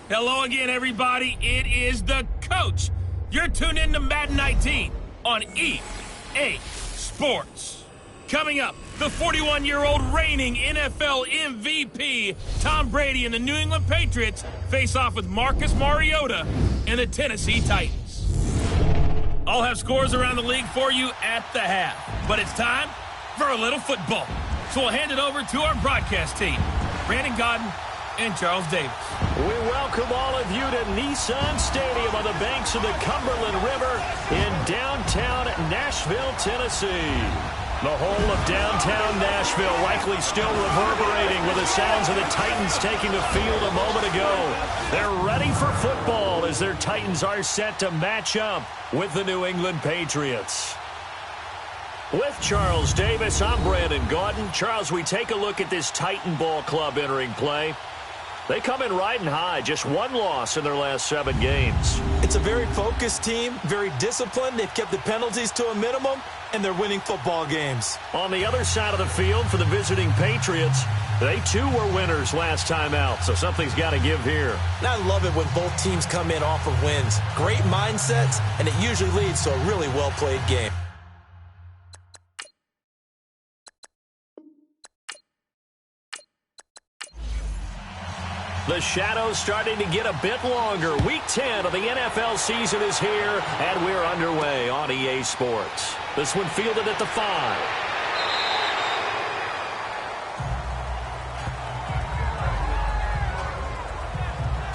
Hello again, everybody. It is the coach. You're tuned in to Madden 19 on EA Sports. Coming up, the 41-year-old reigning NFL MVP, Tom Brady and the New England Patriots face off with Marcus Mariota and the Tennessee Titans. I'll have scores around the league for you at the half, but it's time for a little football. So we'll hand it over to our broadcast team, Brandon Godden and Charles Davis. We welcome all of you to Nissan Stadium on the banks of the Cumberland River in downtown Nashville, Tennessee. The whole of downtown Nashville likely still reverberating with the sounds of the Titans taking the field a moment ago. They're ready for football as their Titans are set to match up with the New England Patriots. With Charles Davis, I'm Brandon Gaudin. Charles, we take a look at this Titan Ball Club entering play. They come in riding high, just one loss in their last 7 games. It's a very focused team, very disciplined. They've kept the penalties to a minimum, and they're winning football games. On the other side of the field for the visiting Patriots, they too were winners last time out, so something's got to give here. And I love it when both teams come in off of wins. Great mindsets, and it usually leads to a really well-played game. The shadows starting to get a bit longer. Week 10 of the NFL season is here, and we're underway on EA Sports. This one fielded at the 5.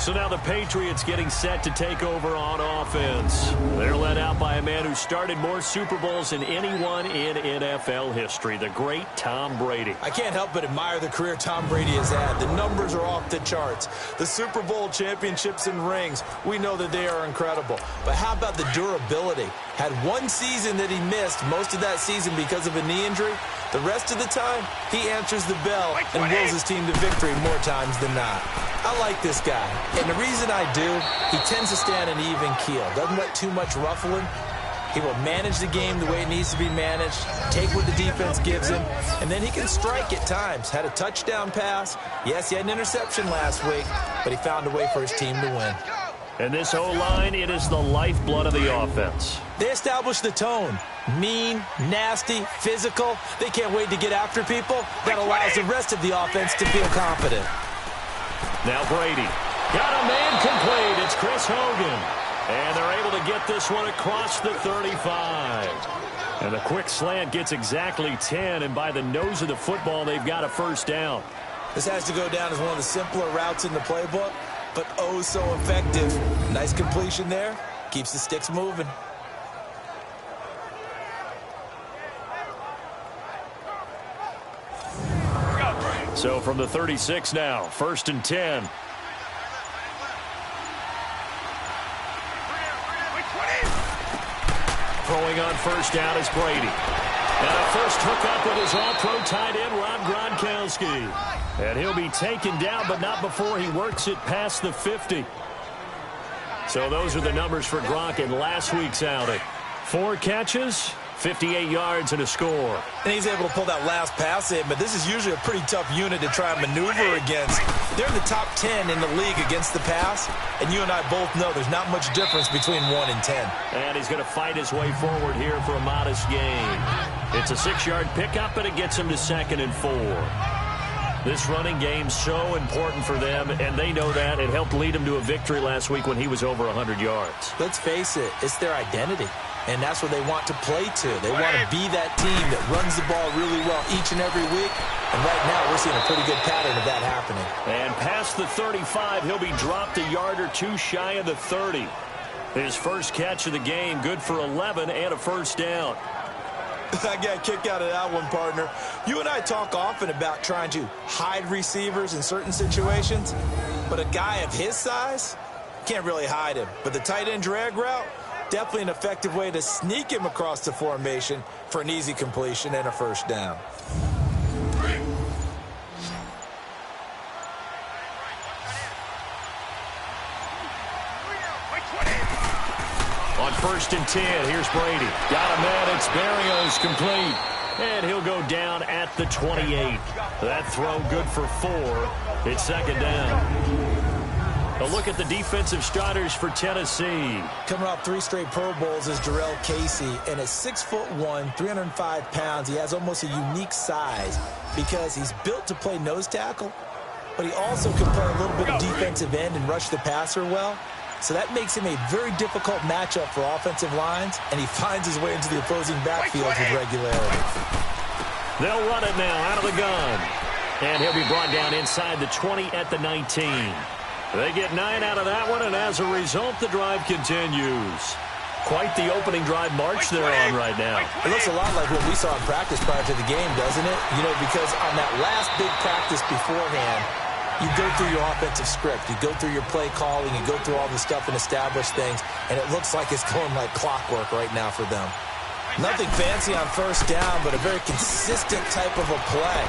So now the Patriots getting set to take over on offense. They're led out by a man who started more Super Bowls than anyone in NFL history, the great Tom Brady. I can't help but admire the career Tom Brady has had. The numbers are off the charts. The Super Bowl championships and rings, we know that they are incredible. But how about the durability? Had one season that he missed, most of that season because of a knee injury. The rest of the time, he answers the bell and wills his team to victory more times than not. I like this guy, and the reason I do, he tends to stay on an even keel. Doesn't let too much ruffling. He will manage the game the way it needs to be managed, take what the defense gives him, and then he can strike at times. Had a touchdown pass. Yes, he had an interception last week, but he found a way for his team to win. And this O-line, it is the lifeblood of the offense. They established the tone. Mean, nasty, physical. They can't wait to get after people. That allows the rest of the offense to feel confident. Now Brady. Got a man complete. It's Chris Hogan. And they're able to get this one across the 35. And the quick slant gets exactly 10. And by the nose of the football, they've got a first down. This has to go down as one of the simpler routes in the playbook, but oh so effective. Nice completion there. Keeps the sticks moving. So from the 36 now, 1st and 10. Throwing on first down is Brady. And a first hookup with his all-pro tight end, Rob Gronkowski. And he'll be taken down, but not before he works it past the 50. So those are the numbers for Gronk in last week's outing. 4 catches, 58 yards and a score. And he's able to pull that last pass in, but this is usually a pretty tough unit to try and maneuver against. They're in the top 10 in the league against the pass, and you and I both know there's not much difference between 1 and 10. And he's going to fight his way forward here for a modest gain. It's a 6-yard pickup, and it gets him to 2nd and 4. This running game's so important for them, and they know that. It helped lead him to a victory last week when he was over 100 yards. Let's face it, it's their identity. And that's what they want to play to. They want to be that team that runs the ball really well each and every week. And right now, we're seeing a pretty good pattern of that happening. And past the 35, he'll be dropped a yard or 2 shy of the 30. His first catch of the game, good for 11 and a first down. I got a kick out of that one, partner. You and I talk often about trying to hide receivers in certain situations. But a guy of his size, can't really hide him. But the tight end drag route, definitely an effective way to sneak him across the formation for an easy completion and a first down. On 1st and 10, here's Brady. Got a man, it's Berrios complete. And he'll go down at the 28. That throw good for 4. It's 2nd down. A look at the defensive starters for Tennessee. Coming off 3 straight Pro Bowls is Jarrell Casey, and at 6'1", 305 pounds, he has almost a unique size because he's built to play nose tackle, but he also can play a little bit of defensive end and rush the passer well. So that makes him a very difficult matchup for offensive lines, and he finds his way into the opposing backfields with regularity. They'll run it now out of the gun. And he'll be brought down inside the 20 at the 19. They get 9 out of that one, and as a result, the drive continues. Quite the opening drive march they're on right now. It looks a lot like what we saw in practice prior to the game, doesn't it? You know, because on that last big practice beforehand, you go through your offensive script. You go through your play calling. You go through all the stuff and establish things, and it looks like it's going like clockwork right now for them. Nothing fancy on first down, but a very consistent type of a play.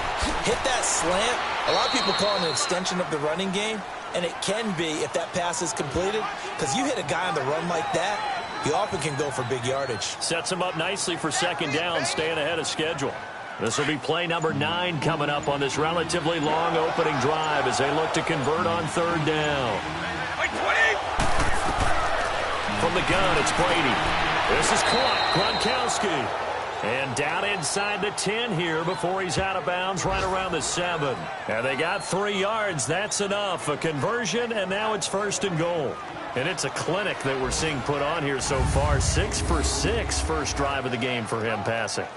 Hit that slant. A lot of people call it an extension of the running game, and it can be if that pass is completed, because you hit a guy on the run like that, he often can go for big yardage. Sets him up nicely for second down, staying ahead of schedule. This will be play number 9 coming up on this relatively long opening drive as they look to convert on third down. From the gun, it's Brady. This is caught. Gronkowski. And down inside the 10 here before he's out of bounds right around the 7. And they got 3 yards. That's enough. A conversion, and now it's first and goal. And it's a clinic that we're seeing put on here so far. 6 for 6 first drive of the game for him passing.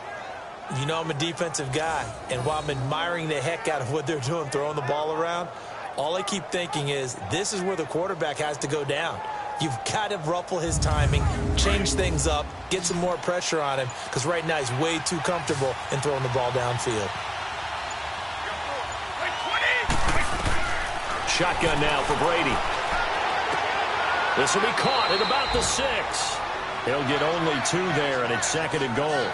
You know I'm a defensive guy, and while I'm admiring the heck out of what they're doing, throwing the ball around, all I keep thinking is this is where the quarterback has to go down. You've got to ruffle his timing, change things up, get some more pressure on him, because right now he's way too comfortable in throwing the ball downfield. Shotgun now for Brady. This will be caught at about the 6. He'll get only 2 there, and it's second and goal.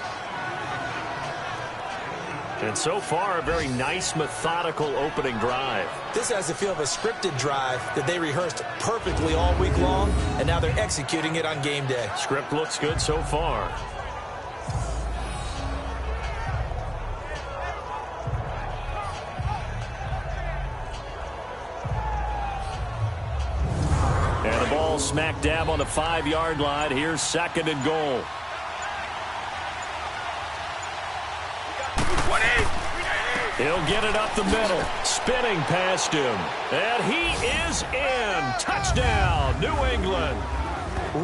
And so far, a very nice, methodical opening drive. This has the feel of a scripted drive that they rehearsed perfectly all week long, and now they're executing it on game day. Script looks good so far. And the ball smack dab on the 5-yard line. Here's second and goal. He'll get it up the middle, spinning past him. And he is in. Touchdown, New England.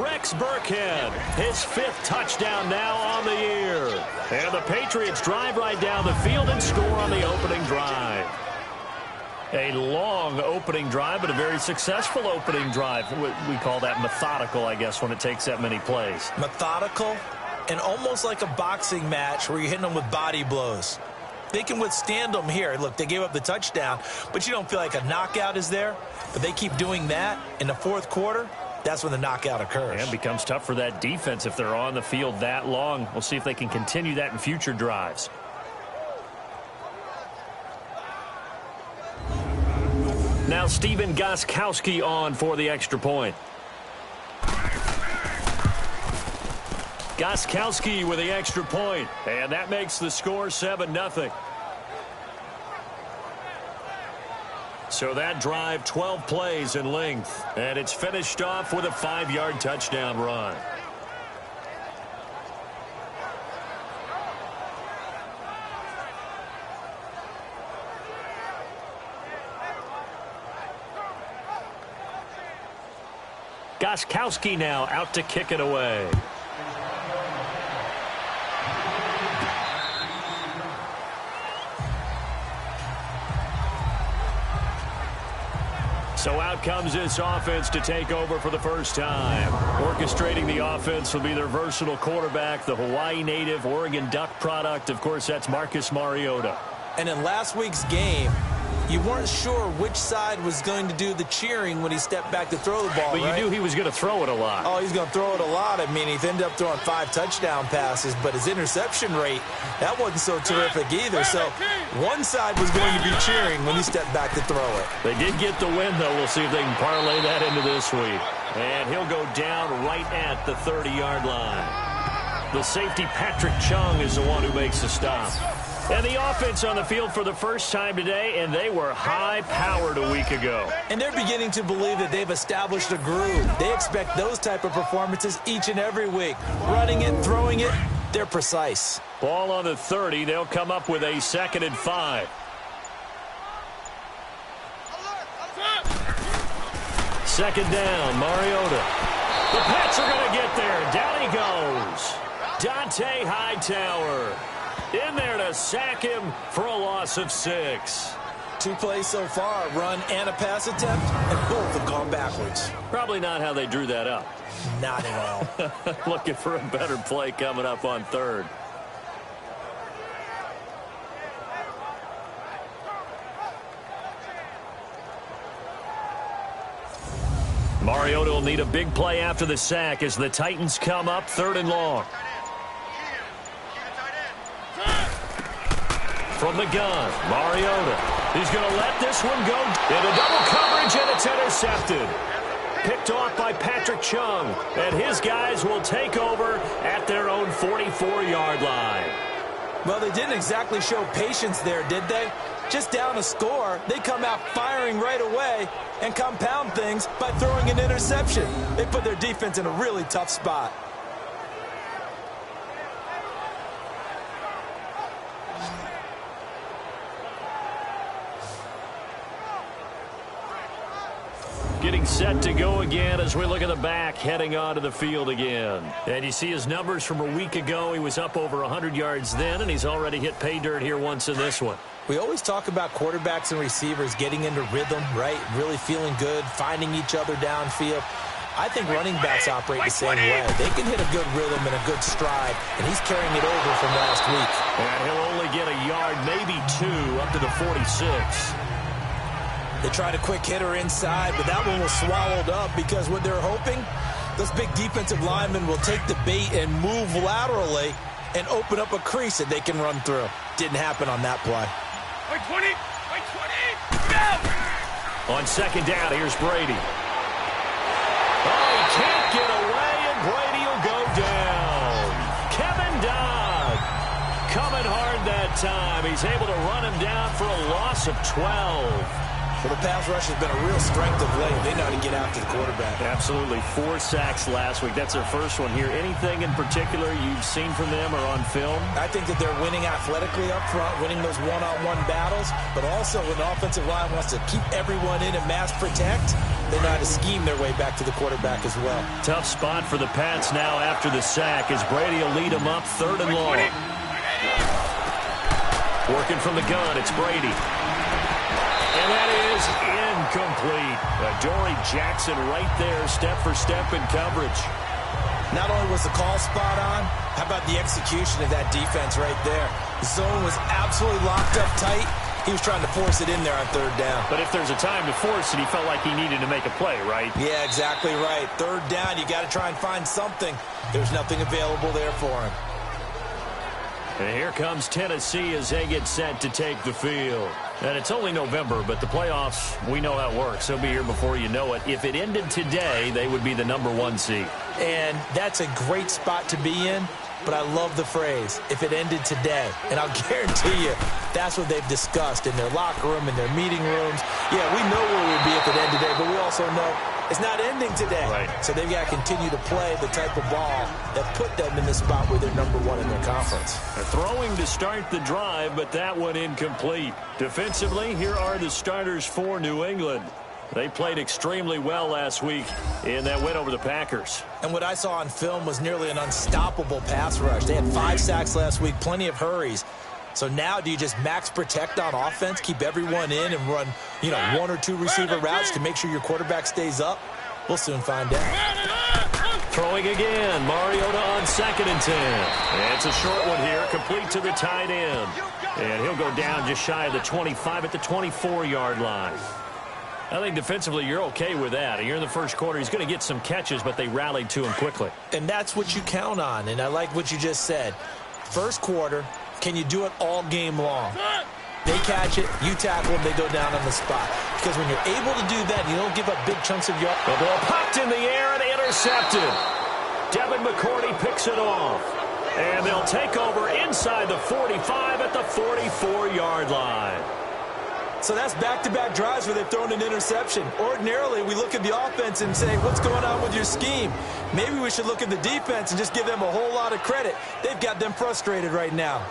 Rex Burkhead, his 5th touchdown now on the year. And the Patriots drive right down the field and score on the opening drive. A long opening drive, but a very successful opening drive. We call that methodical, I guess, when it takes that many plays. Methodical and almost like a boxing match where you're hitting them with body blows. They can withstand them here. Look, they gave up the touchdown, but you don't feel like a knockout is there. But they keep doing that in the 4th quarter. That's when the knockout occurs. And it becomes tough for that defense if they're on the field that long. We'll see if they can continue that in future drives. Now Stephen Gostkowski on for the extra point. Gostkowski with the extra point, and that makes the score 7-0. So that drive, 12 plays in length, and it's finished off with a 5-yard touchdown run. Gostkowski now out to kick it away. So out comes this offense to take over for the first time. Orchestrating the offense will be their versatile quarterback, the Hawaii native, Oregon Duck product. Of course, that's Marcus Mariota. And in last week's game, you weren't sure which side was going to do the cheering when he stepped back to throw the ball, But you knew he was going to throw it a lot. Oh, he's going to throw it a lot. I mean, he ended up throwing 5 touchdown passes, but his interception rate, that wasn't so terrific either. So one side was going to be cheering when he stepped back to throw it. They did get the win, though. We'll see if they can parlay that into this week. And he'll go down right at the 30-yard line. The safety, Patrick Chung, is the one who makes the stop. And the offense on the field for the first time today, and they were high-powered a week ago. And they're beginning to believe that they've established a groove. They expect those type of performances each and every week. Running it, throwing it, they're precise. Ball on the 30. They'll come up with a 2nd and 5. Second down, Mariota. The Pats are going to get there. Down he goes. Dante Hightower in there to sack him for a loss of 6. 2 plays so far, run and a pass attempt, and both have gone backwards. Probably not how they drew that up. Not at all. Looking for a better play coming up on 3rd. Mariota will need a big play after the sack as the Titans come up 3rd and long. From the gun, Mariota. He's going to let this one go into double coverage, and it's intercepted. Picked off by Patrick Chung, and his guys will take over at their own 44-yard line. Well, they didn't exactly show patience there, did they? Just down a score, they come out firing right away and compound things by throwing an interception. They put their defense in a really tough spot. Getting set to go again as we look at the back, heading onto the field again. And you see his numbers from a week ago. He was up over 100 yards then, and he's already hit pay dirt here once in this one. We always talk about quarterbacks and receivers getting into rhythm, right? Really feeling good, finding each other downfield. I think running backs operate the same way. They can hit a good rhythm and a good stride, and he's carrying it over from last week. And he'll only get a yard, maybe 2, up to the 46. They tried a quick hitter inside, but that one was swallowed up because what they're hoping, those big defensive linemen will take the bait and move laterally and open up a crease that they can run through. Didn't happen on that play. By 20, by 20, go! On 2nd down, here's Brady. Oh, he can't get away, and Brady will go down. Kevin Dodd coming hard that time. He's able to run him down for a loss of 12. Well, the pass rush has been a real strength of late. They know how to get after the quarterback. Absolutely. 4 sacks last week. That's their first one here. Anything in particular you've seen from them or on film? I think that they're winning athletically up front, winning those one-on-one battles, but also when the offensive line wants to keep everyone in and mass protect, they know how to scheme their way back to the quarterback as well. Tough spot for the Pats now after the sack as Brady will lead them up 3rd and long. Working from the gun, it's Brady. And that is incomplete. Adoree Jackson right there, step for step in coverage. Not only was the call spot on, how about the execution of that defense right there? The zone was absolutely locked up tight. He was trying to force it in there on 3rd down. But if there's a time to force it, he felt like he needed to make a play, right? Yeah, exactly right. 3rd down, you got to try and find something. There's nothing available there for him. And here comes Tennessee as they get set to take the field. And it's only November, but the playoffs, we know how it works. They'll be here before you know it. If it ended today, they would be the #1 seed. And that's a great spot to be in, but I love the phrase, if it ended today. And I'll guarantee you, that's what they've discussed in their locker room, in their meeting rooms. Yeah, we know where we'd be if it ended today, but we also know it's not ending today. Right. So they've got to continue to play the type of ball that put them in the spot where they're #1 in their conference. They're throwing to start the drive, but that one incomplete. Defensively, here are the starters for New England. They played extremely well last week in that win over the Packers. And what I saw on film was nearly an unstoppable pass rush. They had 5 sacks last week, plenty of hurries. So now do you just max protect on offense, keep everyone in and run, 1 or 2 receiver routes to make sure your quarterback stays up? We'll soon find out. Throwing again, Mariota on 2nd and 10. And it's a short one here, complete to the tight end. And he'll go down just shy of the 25 at the 24-yard line. I think defensively you're okay with that. You're in the first quarter. He's going to get some catches, but they rallied to him quickly. And that's what you count on, and I like what you just said. First quarter, can you do it all game long? They catch it, you tackle them, they go down on the spot. Because when you're able to do that, you don't give up big chunks of yards. The ball popped in the air and intercepted. Devin McCourty picks it off. And they'll take over inside the 45 at the 44-yard line. So that's back-to-back drives where they've thrown an interception. Ordinarily, we look at the offense and say, what's going on with your scheme? Maybe we should look at the defense and just give them a whole lot of credit. They've got them frustrated right now.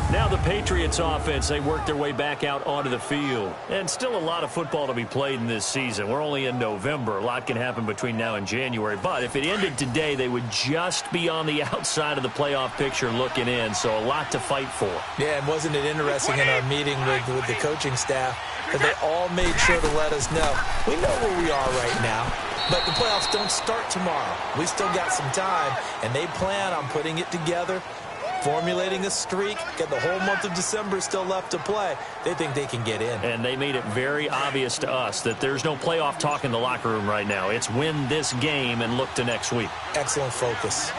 Now the Patriots offense, they work their way back out onto the field. And still a lot of football to be played in this season. We're only in November. A lot can happen between now and January. But if it ended today, they would just be on the outside of the playoff picture looking in. So a lot to fight for. Yeah, and wasn't it interesting in our meeting with the coaching staff that they all made sure to let us know, we know where we are right now, but the playoffs don't start tomorrow. We still got some time, and they plan on putting it together, formulating a streak, get the whole month of December still left to play. They think they can get in. And they made it very obvious to us that there's no playoff talk in the locker room right now. It's win this game and look to next week. Excellent focus.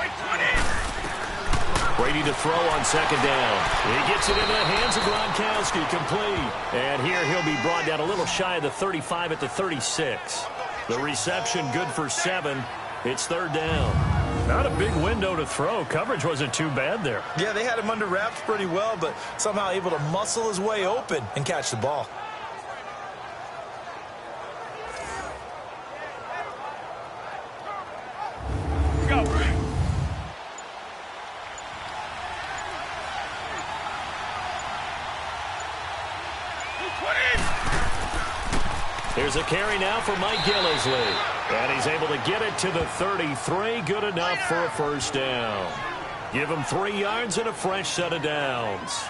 Brady to throw on second down. He gets it into the hands of Gronkowski, complete. And here he'll be brought down a little shy of the 35 at the 36. The reception good for 7. It's third down. Not a big window to throw. Coverage wasn't too bad there. Yeah, they had him under wraps pretty well, but somehow able to muscle his way open and catch the ball. Go. Here's a carry now for Mike Gillisley. And he's able to get it to the 33. Good enough for a first down. Give him 3 yards and a fresh set of downs.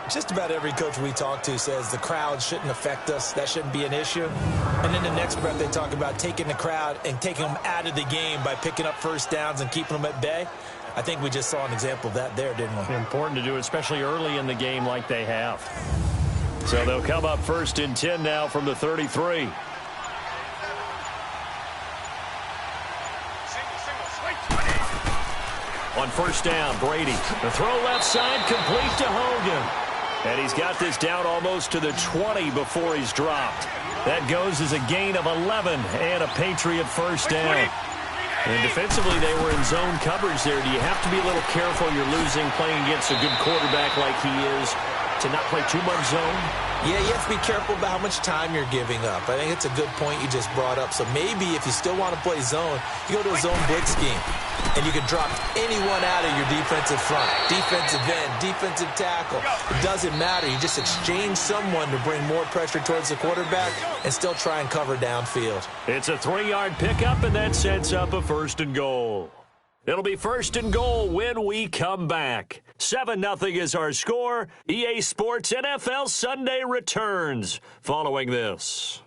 Just about every coach we talk to says the crowd shouldn't affect us. That shouldn't be an issue. And in the next breath, they talk about taking the crowd and taking them out of the game by picking up first downs and keeping them at bay. I think we just saw an example of that there, didn't we? Important to do, especially early in the game like they have. So they'll come up first and 10 now from the 33. On first down, Brady. The throw left side, complete to Hogan. And he's got this down almost to the 20 before he's dropped. That goes as a gain of 11 and a Patriot first down. And defensively, they were in zone coverage there. Do you have to be a little careful? You're losing, playing against a good quarterback like he is, to not play too much zone? Yeah, you have to be careful about how much time you're giving up. I think it's a good point you just brought up. So maybe if you still want to play zone, you go to a zone blitz scheme. And you can drop anyone out of your defensive front, defensive end, defensive tackle. It doesn't matter. You just exchange someone to bring more pressure towards the quarterback and still try and cover downfield. It's a 3-yard pickup, and that sets up a first and goal. It'll be first and goal when we come back. 7-0 is our score. EA Sports NFL Sunday returns following this.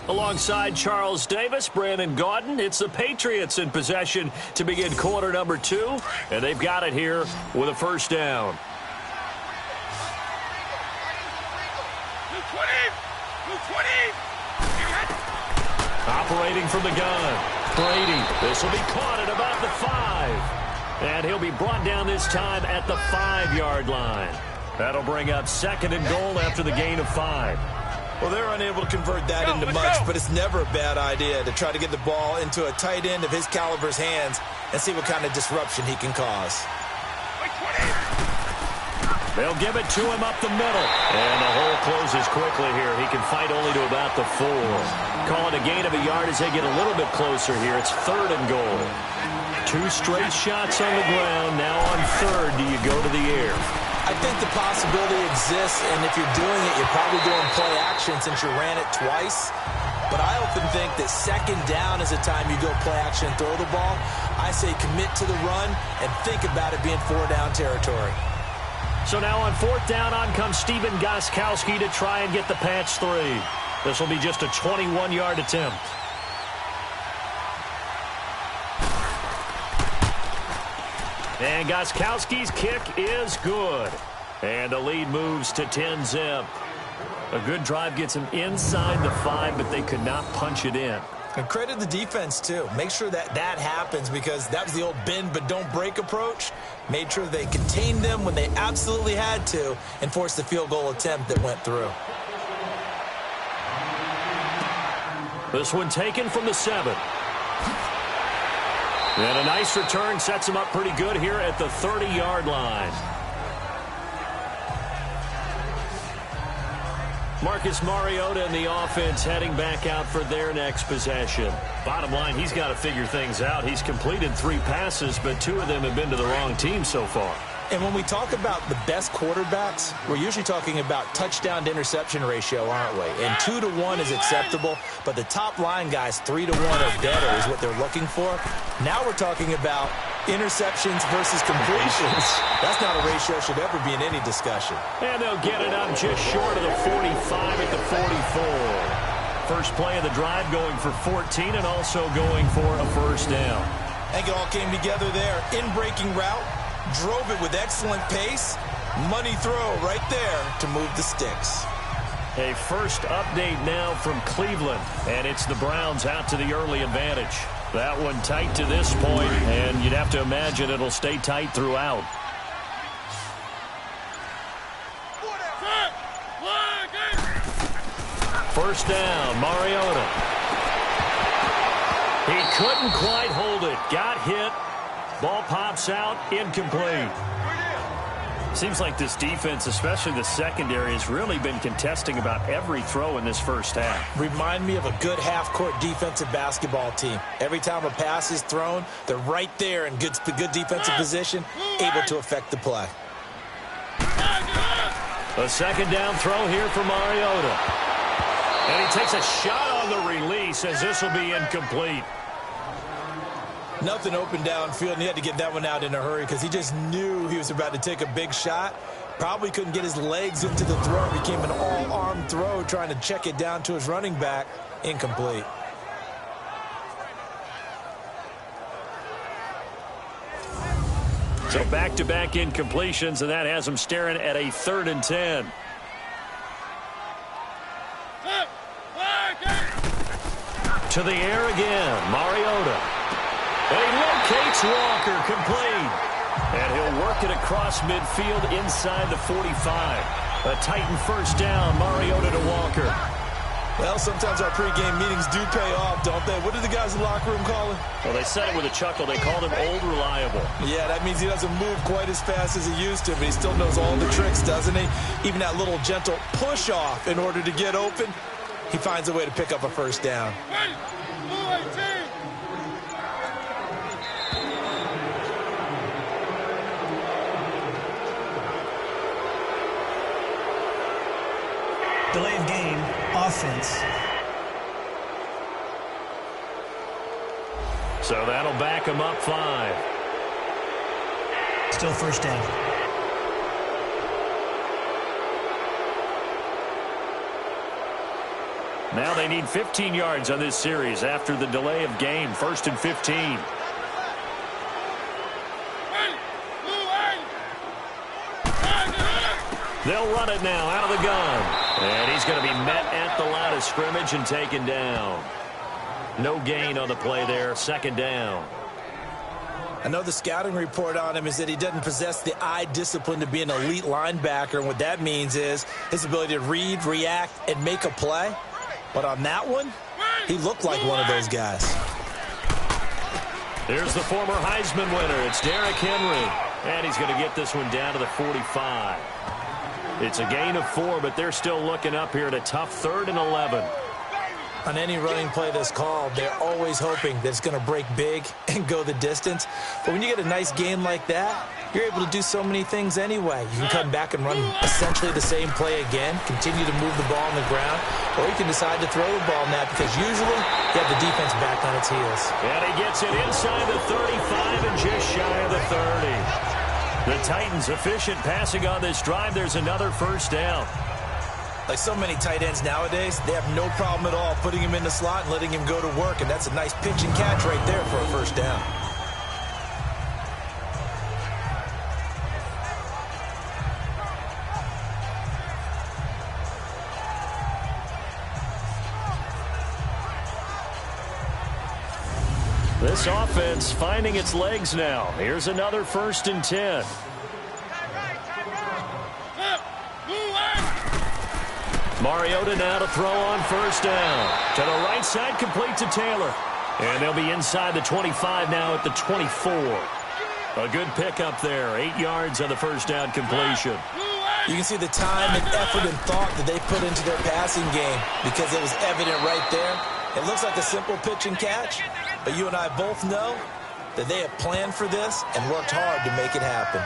Alongside Charles Davis, Brandon Gaudin, it's the Patriots in possession to begin quarter number 2, and they've got it here with a first down. Operating from the gun, Brady. This will be caught at about the 5. And he'll be brought down this time at the 5-yard line. That'll bring up second and goal after the gain of 5. Well, they're unable to convert that into much, but it's never a bad idea to try to get the ball into a tight end of his caliber's hands and see what kind of disruption he can cause. They'll give it to him up the middle. And the hole closes quickly here. He can fight only to about the 4. Call it a gain of a yard as they get a little bit closer here. It's third and goal. 2 straight shots on the ground. Now on third, do you go to the air? I think the possibility exists, and if you're doing it, you're probably doing play action since you ran it twice. But I often think that second down is a time you go play action and throw the ball. I say commit to the run and think about it being 4-down territory. So now on fourth down, on comes Stephen Gostkowski to try and get the patch 3. This will be just a 21-yard attempt. And Gostkowski's kick is good. And the lead moves to 10-zip. A good drive gets them inside the 5, but they could not punch it in. And credit the defense, too. Make sure that that happens because that was the old bend but don't break approach. Made sure they contained them when they absolutely had to and forced the field goal attempt that went through. This one taken from the 7. And a nice return sets him up pretty good here at the 30-yard line. Marcus Mariota and the offense heading back out for their next possession. Bottom line, he's got to figure things out. He's completed 3 passes, but 2 of them have been to the wrong team so far. And when we talk about the best quarterbacks, we're usually talking about touchdown to interception ratio, aren't we? And 2 to 1 is acceptable, but the top line guys, 3 to 1 or better is what they're looking for. Now we're talking about interceptions versus completions. That's not a ratio should ever be in any discussion. And they'll get it up just short of the 45 at the 44. First play of the drive going for 14 and also going for a first down. I think it all came together there. In-breaking route. Drove it with excellent pace. Money throw right there to move the sticks. A first update now from Cleveland, and it's the Browns out to the early advantage. That one tight to this point, and you'd have to imagine it'll stay tight throughout. First down, Mariota. He couldn't quite hold it. Got hit. Ball pops out, incomplete. Seems like this defense, especially the secondary, has really been contesting about every throw in this first half. Remind me of a good half-court defensive basketball team. Every time a pass is thrown, they're right there in good defensive position, able to affect the play. A second down throw here for Mariota. And he takes a shot on the release as this will be incomplete. Nothing open downfield, and he had to get that one out in a hurry because he just knew he was about to take a big shot. Probably couldn't get his legs into the throw. It became an all-arm throw trying to check it down to his running back. Incomplete. So back-to-back incompletions, and that has him staring at a 3rd and 10. To the air again, Mariota. And he locates Walker, complete. And he'll work it across midfield inside the 45. A Titan first down, Mariota to Walker. Well, sometimes our pregame meetings do pay off, don't they? What did the guys in the locker room call him? Well, they said it with a chuckle. They called him Old Reliable. Yeah, that means he doesn't move quite as fast as he used to, but he still knows all the tricks, doesn't he? Even that little gentle push-off in order to get open, he finds a way to pick up a first down. Delay of game, offense. So that'll back him up 5. Still first down. Now they need 15 yards on this series after the delay of game. 1st and 15. They'll run it now out of the gun. And he's going to be met at the line of scrimmage and taken down. No gain on the play there. 2nd down. I know the scouting report on him is that he doesn't possess the eye discipline to be an elite linebacker. And what that means is his ability to read, react, and make a play. But on that one, he looked like one of those guys. There's the former Heisman winner. It's Derrick Henry. And he's going to get this one down to the 45. It's a gain of 4, but they're still looking up here at a tough 3rd and 11. On any running play that's called, they're always hoping that it's going to break big and go the distance. But when you get a nice gain like that, you're able to do so many things anyway. You can come back and run essentially the same play again, continue to move the ball on the ground, or you can decide to throw the ball now because usually you have the defense back on its heels. And he gets it inside the 35 and just shy of the 30. The Titans efficient passing on this drive. There's another first down. Like so many tight ends nowadays, they have no problem at all putting him in the slot and letting him go to work, and that's a nice pitch and catch right there for a first down. This offense finding its legs now. Here's another 1st and 10. Mariota now to throw on first down. To the right side, complete to Taylor. And they'll be inside the 25 now at the 24. A good pickup there. 8 yards on the first down completion. You can see the time and effort and thought that they put into their passing game because it was evident right there. It looks like a simple pitch and catch, but you and I both know that they have planned for this and worked hard to make it happen.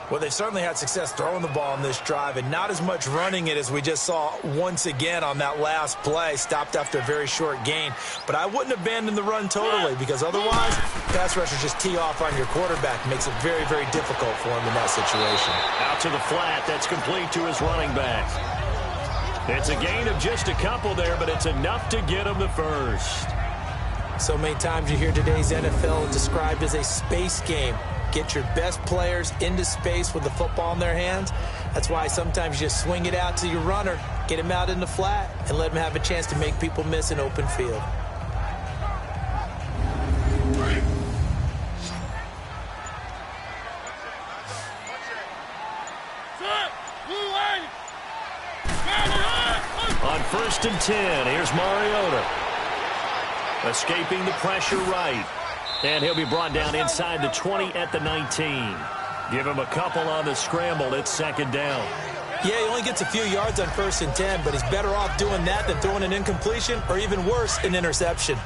Well, they've certainly had success throwing the ball on this drive and not as much running it as we just saw once again on that last play. Stopped after a very short gain. But I wouldn't abandon the run totally because otherwise, pass rushers just tee off on your quarterback. Makes it very, very difficult for him in that situation. Out to the flat. That's complete to his running back. It's a gain of just a couple there, but it's enough to get him the first. So many times you hear today's NFL described as a space game. Get your best players into space with the football in their hands. That's why sometimes you just swing it out to your runner, get him out in the flat, and let him have a chance to make people miss an open field. On 1st and 10, here's Mariota. Escaping the pressure right. And he'll be brought down inside the 20 at the 19. Give him a couple on the scramble. It's 2nd down. Yeah, he only gets a few yards on 1st and 10, but he's better off doing that than throwing an incompletion or even worse, an interception.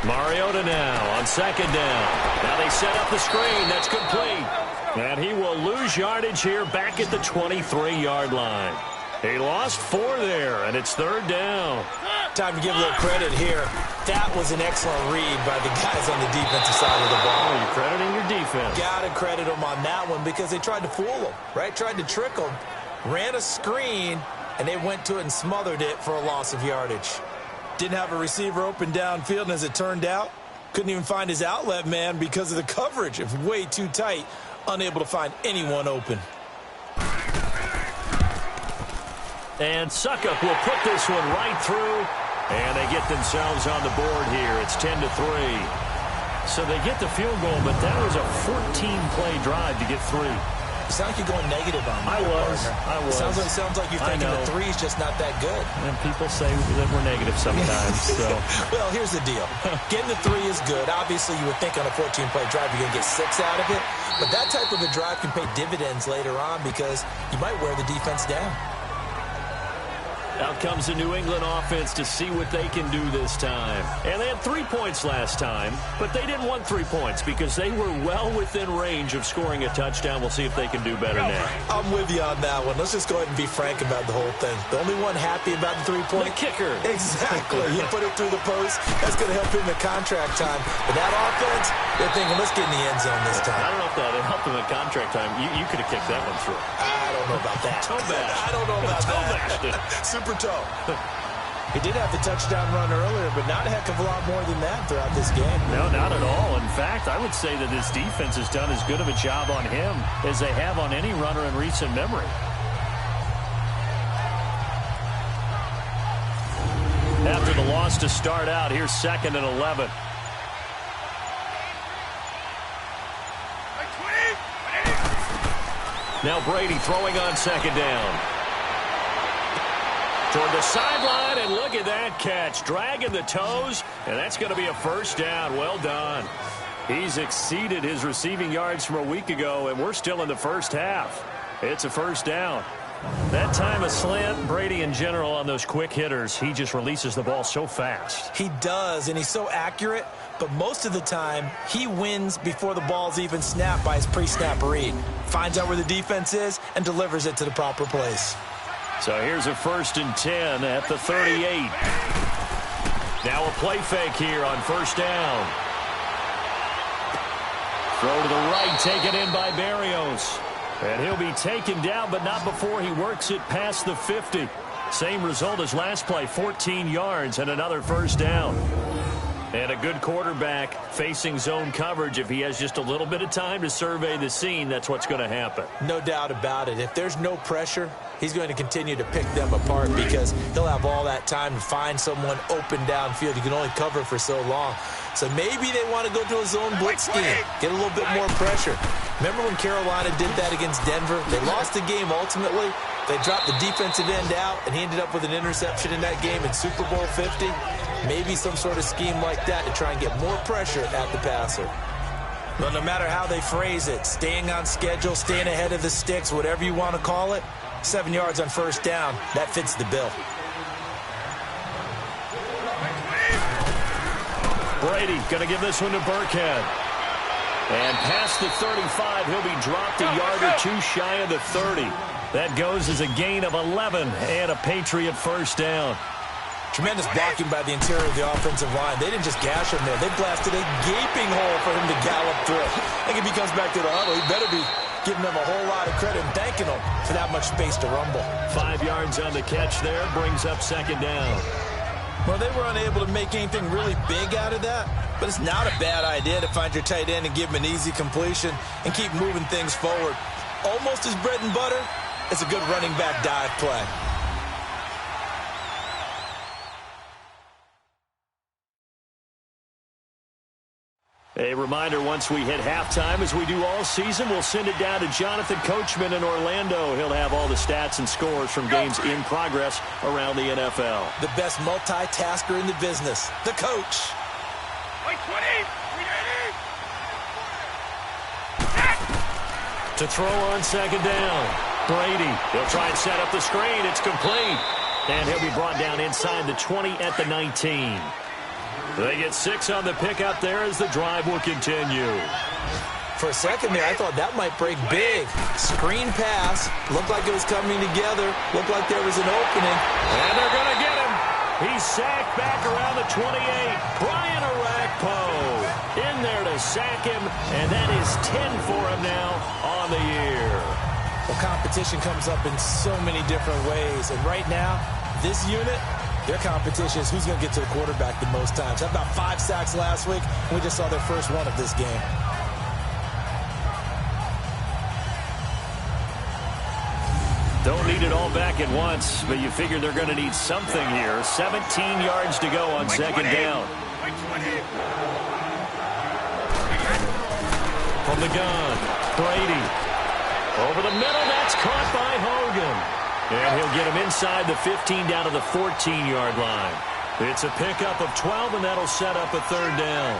Mariota now on 2nd down. Now they set up the screen. That's complete. And he will lose yardage here back at the 23-yard line. He lost 4 there, and it's 3rd down. Time to give a little credit here. That was an excellent read by the guys on the defensive side of the ball. Oh, you're crediting your defense. Got to credit them on that one because they tried to fool them, right? Tried to trick them. Ran a screen, and they went to it and smothered it for a loss of yardage. Didn't have a receiver open downfield, and as it turned out, couldn't even find his outlet man because of the coverage. It was way too tight. Unable to find anyone open. And Suckup will put this one right through, and they get themselves on the board here. It's 10-3. So they get the field goal, but that was a 14-play drive to get 3. You sound like you're going negative on me. I was. It sounds like you're thinking the 3 is just not that good. And people say that we're negative sometimes. So. Well, here's the deal. Getting the 3 is good. Obviously, you would think on a 14-play drive you're going to get 6 out of it. But that type of a drive can pay dividends later on because you might wear the defense down. Out comes the New England offense to see what they can do this time. And they had 3 points last time, but they didn't want 3 points because they were well within range of scoring a touchdown. We'll see if they can do better now. I'm with you on that one. Let's just go ahead and be frank about the whole thing. The only one happy about the 3-point? The kicker. Exactly. He put it through the post. That's going to help him in contract time. But that offense, they're thinking, let's get in the end zone this time. I don't know if that helped him in contract time. You could have kicked that one through. I don't know about that. Toe bash. I don't know about that. Super toe. He did have the touchdown run earlier, but not a heck of a lot more than that throughout this game. No, not at all. In fact, I would say that this defense has done as good of a job on him as they have on any runner in recent memory. After the loss to start out, here's 2nd and 11. Now Brady throwing on 2nd down. Toward the sideline, and look at that catch. Dragging the toes, and that's going to be a 1st down. Well done. He's exceeded his receiving yards from a week ago, and we're still in the first half. It's a 1st down. That time a slant. Brady in general on those quick hitters, he just releases the ball so fast. He does, and he's so accurate, but most of the time he wins before the ball's even snapped by his pre-snap read. Finds out where the defense is and delivers it to the proper place. So here's a 1st and 10 at the 38. Now a play fake here on 1st down. Throw to the right, taken in by Berrios. And he'll be taken down, but not before he works it past the 50. Same result as last play, 14 yards and another 1st down. And a good quarterback facing zone coverage. If he has just a little bit of time to survey the scene, that's what's going to happen. No doubt about it. If there's no pressure, he's going to continue to pick them apart because he'll have all that time to find someone open downfield. You can only cover for so long. So maybe they want to go to a zone blitz scheme, get a little bit more pressure. Remember when Carolina did that against Denver? They lost the game ultimately. They dropped the defensive end out, and he ended up with an interception in that game in Super Bowl 50. Maybe some sort of scheme like that to try and get more pressure at the passer. Well, no matter how they phrase it, staying on schedule, staying ahead of the sticks, whatever you want to call it, 7 yards on first down, that fits the bill. Brady going to give this one to Burkhead. And past the 35, he'll be dropped a yard or two shy of the 30. That goes as a gain of 11 and a Patriot first down. Tremendous blocking by the interior of the offensive line. They didn't just gash him there. They blasted a gaping hole for him to gallop through. I think if he comes back to the huddle, he better be giving them a whole lot of credit and thanking them for that much space to rumble. 5 yards on the catch there, brings up second down. Well, they were unable to make anything really big out of that, but it's not a bad idea to find your tight end and give him an easy completion and keep moving things forward. Almost his bread and butter. It's a good running back dive play. A reminder, once we hit halftime, as we do all season, we'll send it down to Jonathan Coachman in Orlando. He'll have all the stats and scores from games in progress around the NFL. The best multitasker in the business, the coach. To throw on second down, Brady. He'll try and set up the screen. It's complete. And he'll be brought down inside the 20 at the 19. They get 6 on the pickup there as the drive will continue. For a second there, I thought that might break big. Screen pass. Looked like it was coming together. Looked like there was an opening. And they're going to get him. He's sacked back around the 28. Brian Orakpo in there to sack him. And that is 10 for him now on the year. Well, competition comes up in so many different ways. And right now, this unit, their competition is who's going to get to the quarterback the most times. How about 5 sacks last week? We just saw their first one of this game. Don't need it all back at once, but you figure they're going to need something here. 17 yards to go on second down. From the gun, Brady. Over the middle, that's caught by Hogan. And he'll get him inside the 15 down to the 14-yard line. It's a pickup of 12, and that'll set up a third down.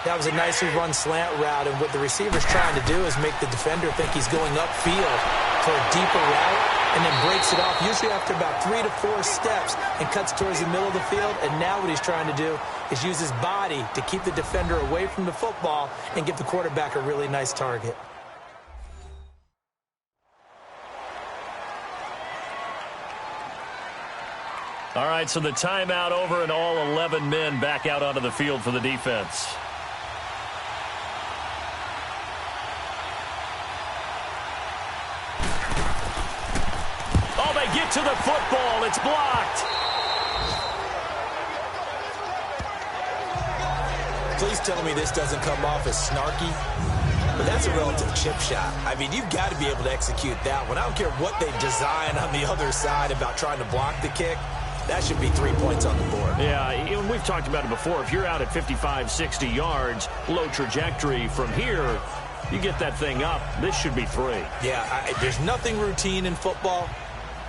That was a nicely run slant route, and what the receiver's trying to do is make the defender think he's going upfield for a deeper route, and then breaks it off, usually after about 3 to 4 steps, and cuts towards the middle of the field. And now what he's trying to do is use his body to keep the defender away from the football and give the quarterback a really nice target. All right, so the timeout over and all 11 men back out onto the field for the defense. Oh, they get to the football. It's blocked. Please tell me this doesn't come off as snarky. But that's a relative chip shot. I mean, you've got to be able to execute that one. I don't care what they design on the other side about trying to block the kick. That should be 3 points on the board. Yeah, we've talked about it before. If you're out at 55, 60 yards, low trajectory from here, you get that thing up. This should be 3. Yeah, there's nothing routine in football,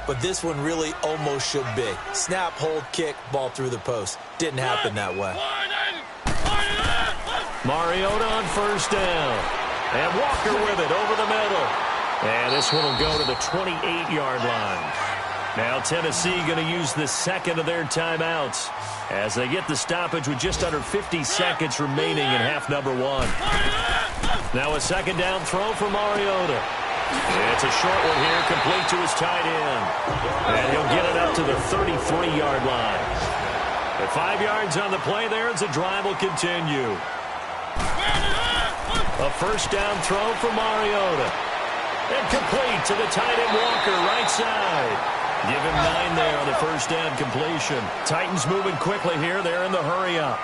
but this one really almost should be. Snap, hold, kick, ball through the post. Didn't happen that way. Mariota on first down. And Walker with it over the middle. And this one will go to the 28-yard line. Now Tennessee going to use the second of their timeouts as they get the stoppage with just under 50 seconds remaining in half number 1. Now a second down throw for Mariota. It's a short one here, complete to his tight end. And he'll get it up to the 33-yard line. At 5 yards on the play there as the drive will continue. A first down throw for Mariota. And complete to the tight end Walker, right side. Give him 9 there on the first down completion. Titans moving quickly here. They're in the hurry up.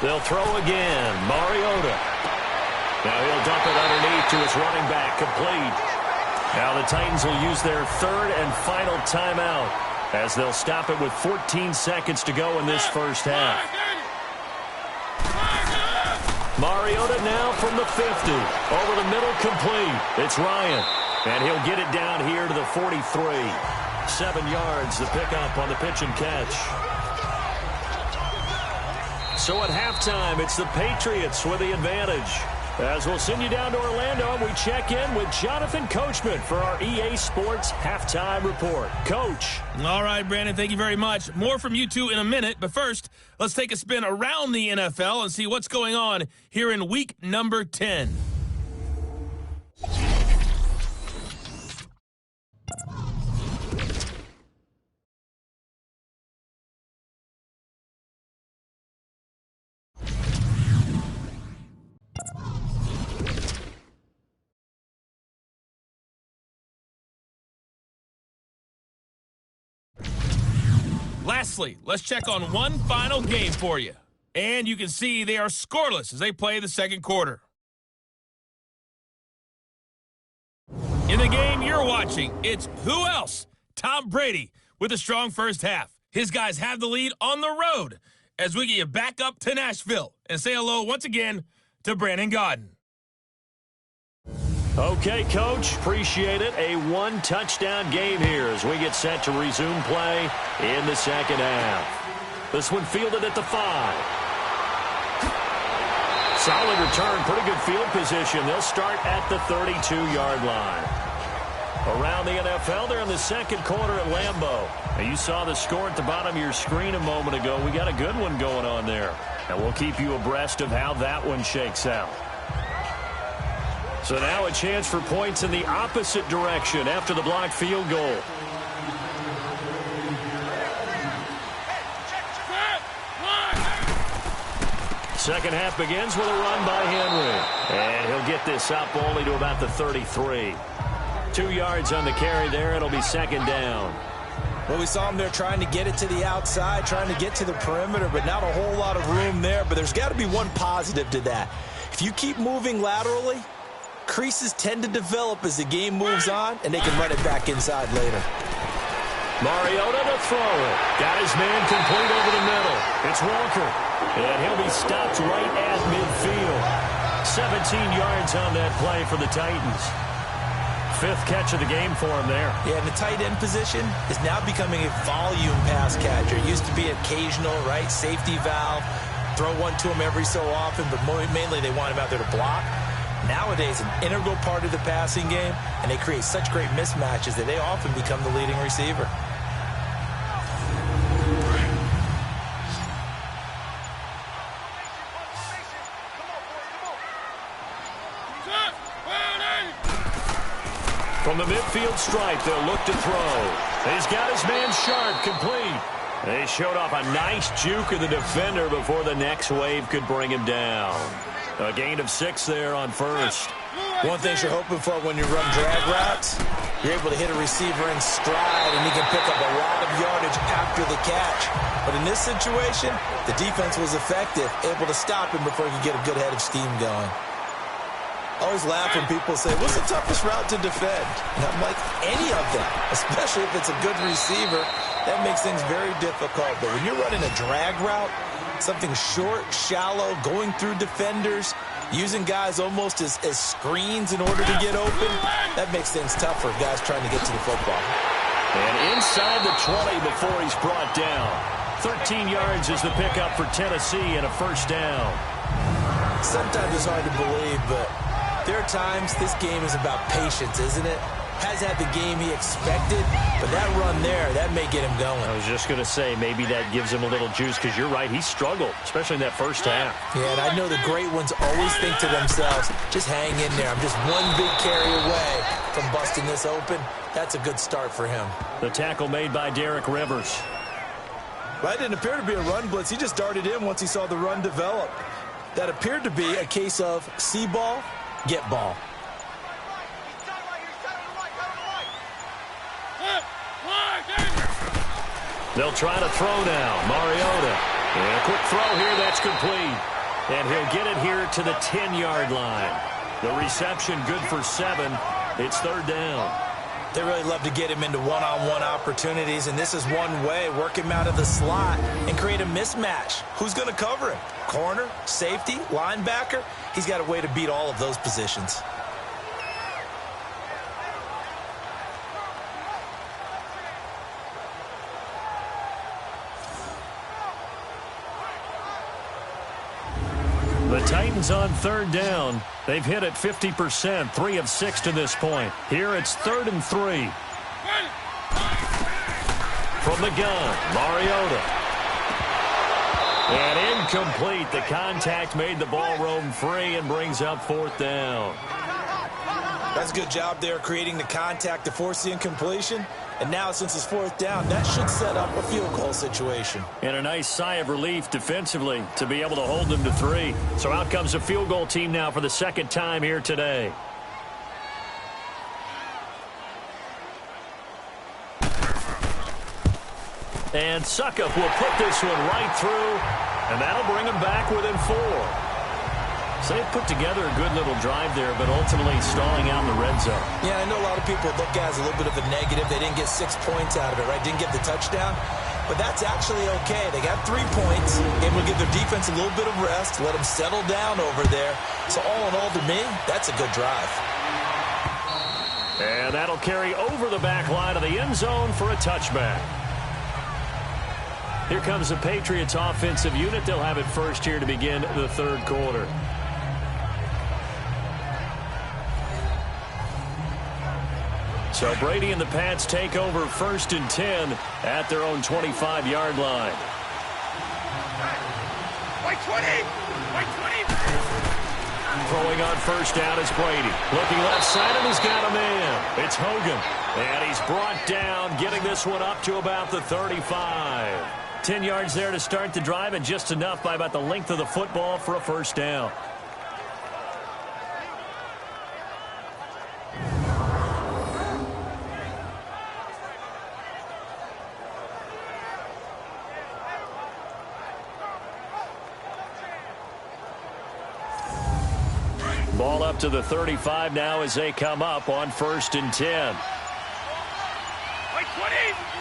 They'll throw again. Mariota. Now he'll dump it underneath to his running back. Complete. Now the Titans will use their third and final timeout as they'll stop it with 14 seconds to go in this first half. Mariota now from the 50. Over the middle, complete. It's Ryan. And he'll get it down here to the 43. 7 yards, the pickup on the pitch and catch. So at halftime, it's the Patriots with the advantage. As we'll send you down to Orlando, we check in with Jonathan Coachman for our EA Sports Halftime Report. Coach. All right, Brandon, thank you very much. More from you two in a minute, but first, let's take a spin around the NFL and see what's going on here in week number 10. Lastly, let's check on one final game for you. And you can see they are scoreless as they play the second quarter. In the game you're watching, it's who else? Tom Brady with a strong first half. His guys have the lead on the road as we get you back up to Nashville and say hello once again to Brandon Gaudin. Okay, Coach, appreciate it. A one-touchdown game here as we get set to resume play in the second half. This one fielded at the 5. Solid return, pretty good field position. They'll start at the 32-yard line. Around the NFL, they're in the second quarter at Lambeau. Now, you saw the score at the bottom of your screen a moment ago. We got a good one going on there. And we'll keep you abreast of how that one shakes out. So now a chance for points in the opposite direction after the blocked field goal. Second half begins with a run by Henry. And he'll get this up only to about the 33. 2 yards on the carry there. It'll be second down. Well, we saw him there trying to get it to the outside, trying to get to the perimeter, but not a whole lot of room there. But there's got to be one positive to that. If you keep moving laterally, creases tend to develop as the game moves on, and they can run it back inside later. Mariota to throw it. Got his man complete over the middle. It's Walker. And he'll be stopped right at midfield. 17 yards on that play for the Titans. 5th catch of the game for him there. Yeah, and the tight end position is now becoming a volume pass catcher. It used to be occasional, right? Safety valve. Throw one to him every so often, but mainly they want him out there to block. Nowadays, an integral part of the passing game, and they create such great mismatches that they often become the leading receiver. From the midfield stripe, they'll look to throw. He's got his man sharp, complete. They showed off a nice juke of the defender before the next wave could bring him down. A gain of 6 there on first. One thing you're hoping for when you run drag routes, you're able to hit a receiver in stride, and he can pick up a lot of yardage after the catch. But in this situation, the defense was effective, able to stop him before he could get a good head of steam going. I always laugh when people say, what's the toughest route to defend? And I'm like, any of them, especially if it's a good receiver. That makes things very difficult. But when you're running a drag route, something short, shallow, going through defenders, using guys almost as screens in order to get open, that makes things tough for guys trying to get to the football. And inside the 20 before he's brought down. 13 yards is the pickup for Tennessee and a first down. Sometimes it's hard to believe, but there are times this game is about patience, isn't it? Has had the game he expected, but that run there, that may get him going. I was just going to say, maybe that gives him a little juice, because you're right, he struggled, especially in that first half. Yeah, and I know the great ones always think to themselves, just hang in there. I'm just one big carry away from busting this open. That's a good start for him. The tackle made by Derek Rivers. Well, that didn't appear to be a run blitz. He just darted in once he saw the run develop. That appeared to be a case of see ball, get ball. They'll try to throw now. Mariota. And a quick throw here, that's complete. And he'll get it here to the 10-yard line. The reception good for 7. It's third down. They really love to get him into one-on-one opportunities, and this is one way, work him out of the slot and create a mismatch. Who's going to cover him? Corner, safety, linebacker? He's got a way to beat all of those positions. The Titans on third down. They've hit it 50%, 3 of 6 to this point. Here it's 3rd and 3. From the gun, Mariota. And incomplete. The contact made the ball roam free and brings up 4th down. That's a good job there creating the contact to force the incompletion. And now, since it's 4th down, that should set up a field goal situation. And a nice sigh of relief defensively to be able to hold them to 3. So out comes a field goal team now for the second time here today. And Suckup will put this one right through, and that'll bring them back within 4. So they put together a good little drive there, but ultimately stalling out in the red zone. Yeah, I know a lot of people look at it as a little bit of a negative. They didn't get 6 points out of it, right? Didn't get the touchdown. But that's actually okay. They got 3 points, able to give their defense a little bit of rest, let them settle down over there. So all in all, to me, that's a good drive. And that'll carry over the back line of the end zone for a touchback. Here comes the Patriots offensive unit. They'll have it first here to begin the third quarter. So Brady and the Pats take over 1st and 10 at their own 25-yard line. White 20! White 20! Throwing on first down is Brady. Looking left side, and he's got a man. It's Hogan. And he's brought down, getting this one up to about the 35. 10 yards there to start the drive, and just enough by about the length of the football for a first down. Ball up to the 35 now as they come up on 1st and 10. White 20!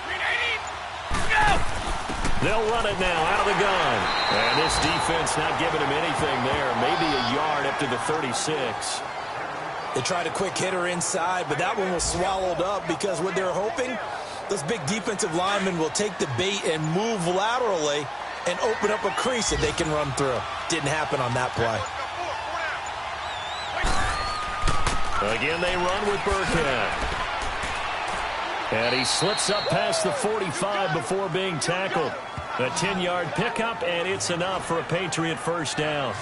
Green 80! Go! They'll run it now out of the gun. And this defense not giving him anything there. Maybe a yard up to the 36. They tried a quick hitter inside, but that one was swallowed up because what they're hoping, those big defensive linemen will take the bait and move laterally and open up a crease that they can run through. Didn't happen on that play. Again, they run with Burkhead. And he slips up past the 45 before being tackled. A 10-yard pickup, and it's enough for a Patriot first down.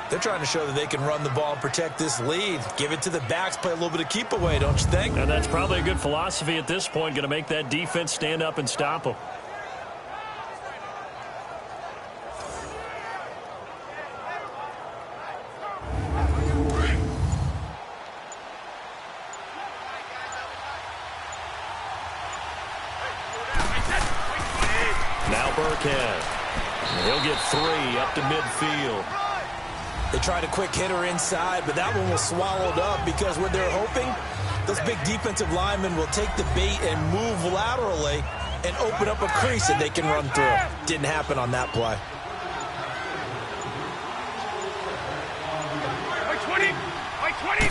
They're trying to show that they can run the ball and protect this lead. Give it to the backs, play a little bit of keep away, don't you think? And that's probably a good philosophy at this point, going to make that defense stand up and stop them. Now Burkhead. He'll get 3 up to midfield. They tried a quick hitter inside, but that one was swallowed up because what they're hoping, those big defensive linemen will take the bait and move laterally and open up a crease that they can run through. Didn't happen on that play. White 20! White 20!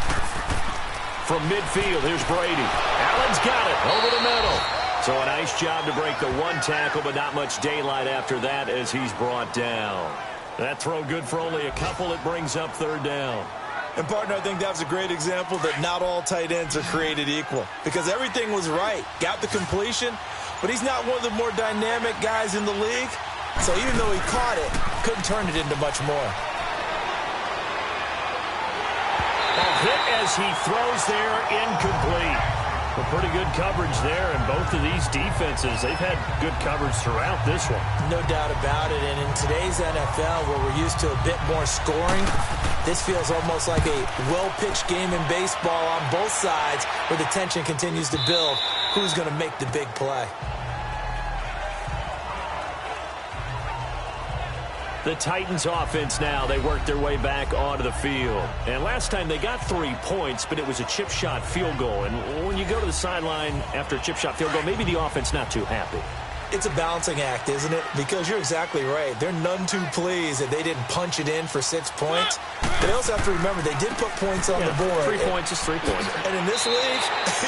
From midfield, here's Brady. Allen's got it over the middle. So a nice job to break the 1 tackle, but not much daylight after that as he's brought down. That throw good for only a couple. It brings up 3rd down. And, partner, I think that was a great example that not all tight ends are created equal because everything was right. Got the completion, but he's not one of the more dynamic guys in the league. So even though he caught it, couldn't turn it into much more. A hit as he throws there, incomplete. Well, pretty good coverage there, and both of these defenses, they've had good coverage throughout this one. No doubt about it, and in today's NFL, where we're used to a bit more scoring, this feels almost like a well-pitched game in baseball on both sides, where the tension continues to build. Who's going to make the big play? The Titans offense now, they work their way back onto the field. And last time they got 3 points, but it was a chip shot field goal. And when you go to the sideline after a chip shot field goal, maybe the offense not too happy. It's a balancing act, isn't it? Because you're exactly right. They're none too pleased that they didn't punch it in for 6 points. They also have to remember they did put points on the board. 3 points is 3 points. And in this league,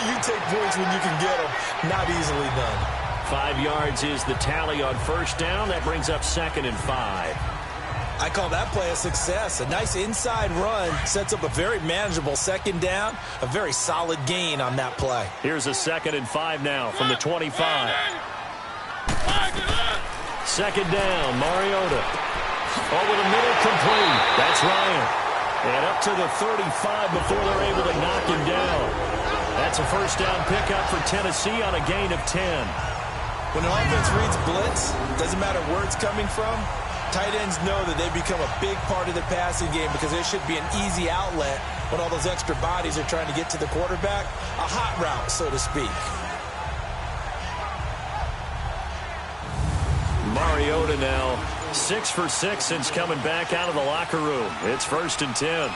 you take points when you can get them. Not easily done. 5 yards is the tally on first down. That brings up 2nd and 5. I call that play a success. A nice inside run sets up a very manageable 2nd down. A very solid gain on that play. Here's a 2nd and 5 now from the 25. 2nd down, Mariota. Over the middle, complete. That's Ryan. And up to the 35 before they're able to knock him down. That's a first down pickup for Tennessee on a gain of 10. When an offense reads blitz, doesn't matter where it's coming from, tight ends know that they become a big part of the passing game because there should be an easy outlet when all those extra bodies are trying to get to the quarterback. A hot route, so to speak. Mariota now 6 for 6 since coming back out of the locker room. It's 1st and 10.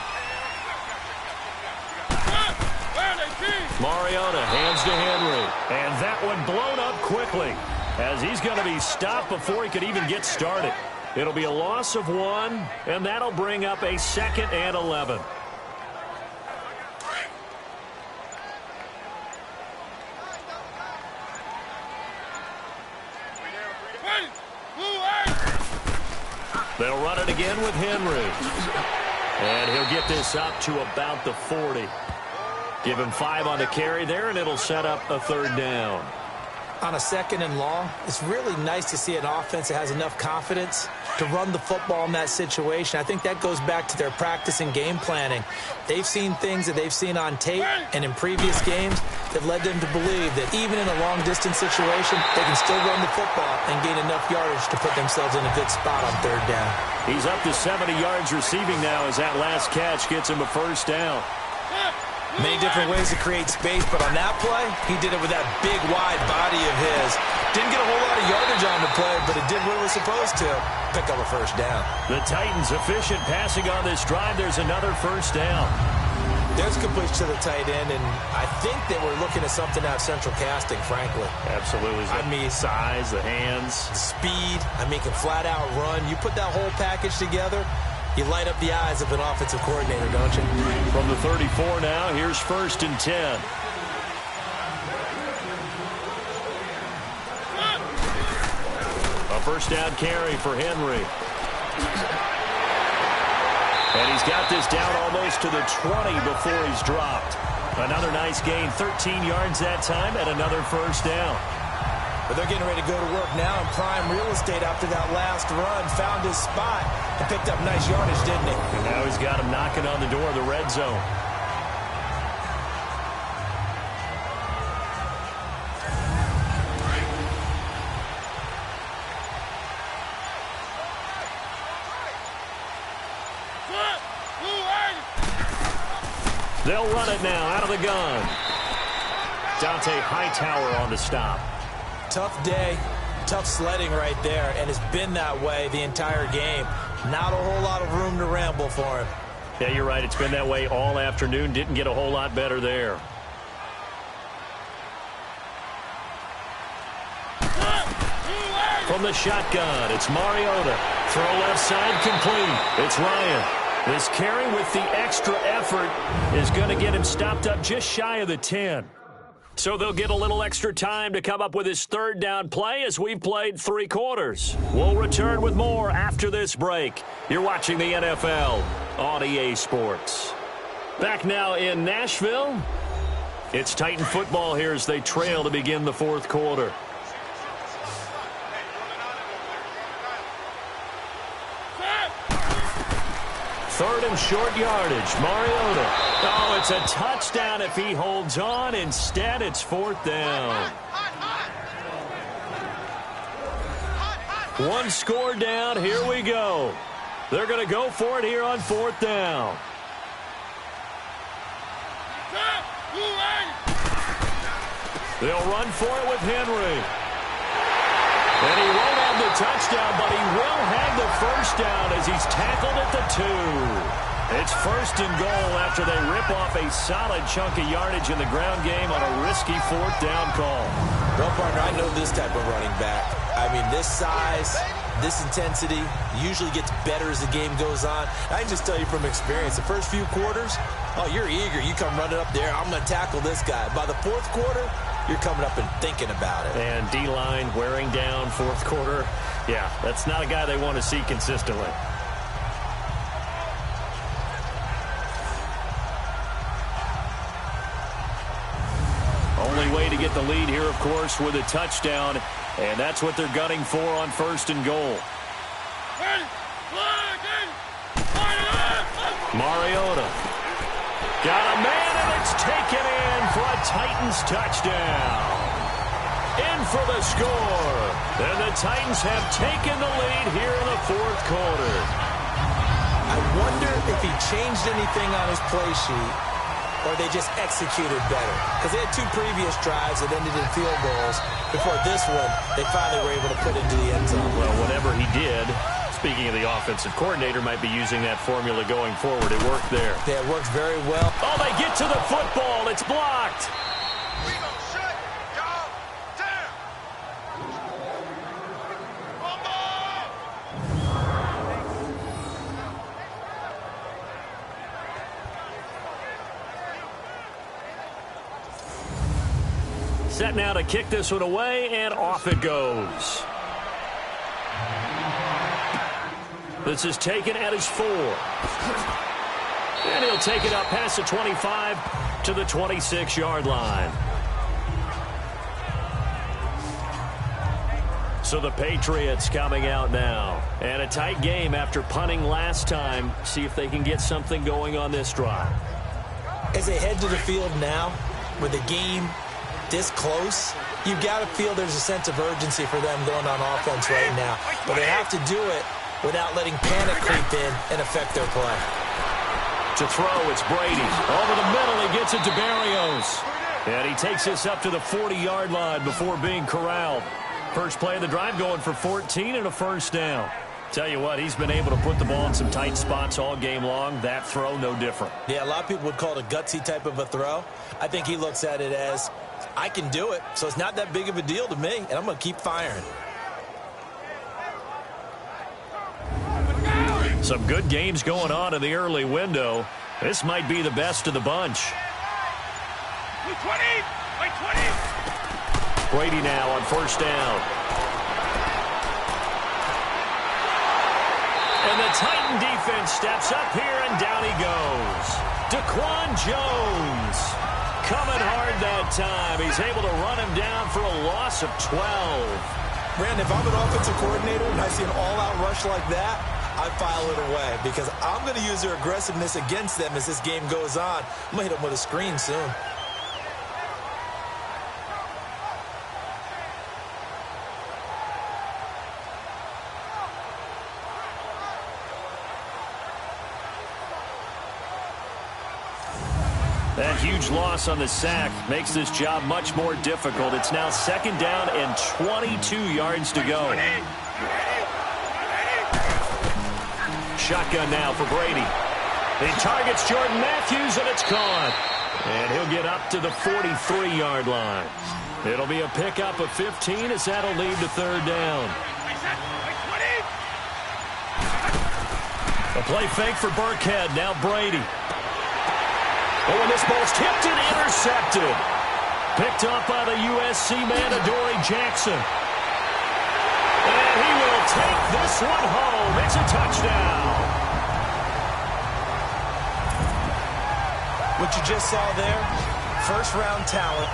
Mariota hands to Henry. And that one blown up quickly as he's going to be stopped before he could even get started. It'll be a loss of 1, and that'll bring up a 2nd and 11. They'll run it again with Henry. And he'll get this up to about the 40. Give him 5 on the carry there, and it'll set up a 3rd down. On a 2nd and long, it's really nice to see an offense that has enough confidence to run the football in that situation. I think that goes back to their practice and game planning. They've seen things that they've seen on tape and in previous games that led them to believe that even in a long-distance situation, they can still run the football and gain enough yardage to put themselves in a good spot on 3rd down. He's up to 70 yards receiving now as that last catch gets him a first down. Many different ways to create space, but on that play, he did it with that big, wide body of his. Didn't get a whole lot of yardage on the play, but it did what it was supposed to. Pick up a first down. The Titans efficient passing on this drive. There's another first down. There's completion to the tight end, and I think that we're looking at something out of central casting, frankly. Absolutely. I mean, size, the hands. Speed. I mean, can flat out run. You put that whole package together, you light up the eyes of an offensive coordinator, don't you? From the 34 now, here's 1st and 10. A first down carry for Henry. And he's got this down almost to the 20 before he's dropped. Another nice gain, 13 yards that time, and another first down. But they're getting ready to go to work now in prime real estate after that last run. Found his spot and picked up nice yardage, didn't he? And now he's got him knocking on the door of the red zone. They'll run it now out of the gun. Dante Hightower on the stop. Tough day, tough sledding right there, and it's been that way the entire game. Not a whole lot of room to ramble for him. Yeah, you're right. It's been that way all afternoon. Didn't get a whole lot better there. From the shotgun, it's Mariota. Throw left side complete. It's Ryan. This carry with the extra effort is going to get him stopped up just shy of the 10. So they'll get a little extra time to come up with his 3rd down play as we've played 3 quarters. We'll return with more after this break. You're watching the NFL on EA Sports. Back now in Nashville. It's Titan football here as they trail to begin the 4th quarter. Third and short yardage. Mariota. Oh, it's a touchdown if he holds on. Instead, it's 4th down. One score down. Here we go. They're going to go for it here on 4th down. They'll run for it with Henry. And he won't have have the touchdown, but he will have the first down as he's tackled at the 2. It's first and goal after they rip off a solid chunk of yardage in the ground game on a risky fourth down call. Well, partner, I know this type of running back. I mean, this size, this intensity usually gets better as the game goes on. I can just tell you from experience, the first few quarters, oh, you're eager. You come running up there, I'm going to tackle this guy. By the fourth quarter, you're coming up and thinking about it. And D-line wearing down fourth quarter. Yeah, that's not a guy they want to see consistently. Only way to get the lead here, of course, with a touchdown. And that's what they're gunning for on first and goal. Mariota. Got a man, and it's taken in for a Titans touchdown. In for the score. And the Titans have taken the lead here in the fourth quarter. I wonder if he changed anything on his play sheet or they just executed better. Because they had 2 previous drives that ended in field goals. Before this one, they finally were able to put into the end zone. Well, whatever he ddid, speaking of the offensive coordinator, might be using that formula going forward. It worked there. Yeah, it worked very well. Oh, they get to the football. It's blocked. We gonna shut y'all down. Set now to kick this one away, and off it goes. This is taken at his 4. And he'll take it up past the 25 to the 26-yard line. So the Patriots coming out now. And a tight game after punting last time. See if they can get something going on this drive. As they head to the field now, with the game this close, you've got to feel there's a sense of urgency for them going on offense right now. But they have to do it without letting panic creep in and affect their play. To throw, it's Brady. Over the middle, he gets it to Berrios. And he takes this up to the 40-yard line before being corralled. First play of the drive going for 14 and a first down. Tell you what, he's been able to put the ball in some tight spots all game long. That throw, no different. Yeah, a lot of people would call it a gutsy type of a throw. I think he looks at it as, I can do it, so it's not that big of a deal to me, and I'm going to keep firing. Some good games going on in the early window. This might be the best of the bunch. 20! Brady now on first down. And the Titan defense steps up here, and down he goes. Daquan Jones coming hard that time. He's able to run him down for a loss of 12. Brandon, if I'm an offensive coordinator and I see an all-out rush like that, I file it away because I'm going to use their aggressiveness against them as this game goes on. I'm going to hit them with a screen soon. That huge loss on the sack makes this job much more difficult. It's now second down and 22 yards to go. Shotgun now for Brady. He targets Jordan Matthews, and it's caught. And he'll get up to the 43-yard line. It'll be a pickup of 15 as that'll lead to third down. A play fake for Burkhead. Now Brady. Oh, and this ball's tipped and intercepted. Picked up by the USC man, Adoree Jackson. And he will take this one home. It's a touchdown. What you just saw there, first-round talent,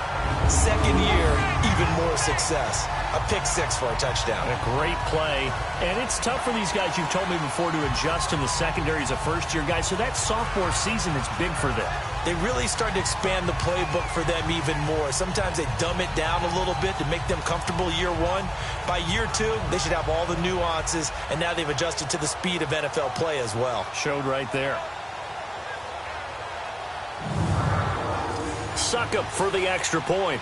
second year, even more success. A pick six for a touchdown. A great play. And it's tough for these guys, you've told me before, to adjust in the secondary as a first-year guy. So that sophomore season is big for them. They really started to expand the playbook for them even more. Sometimes they dumb it down a little bit to make them comfortable year one. By year two, they should have all the nuances, and now they've adjusted to the speed of NFL play as well. Showed right there. Succop for the extra point.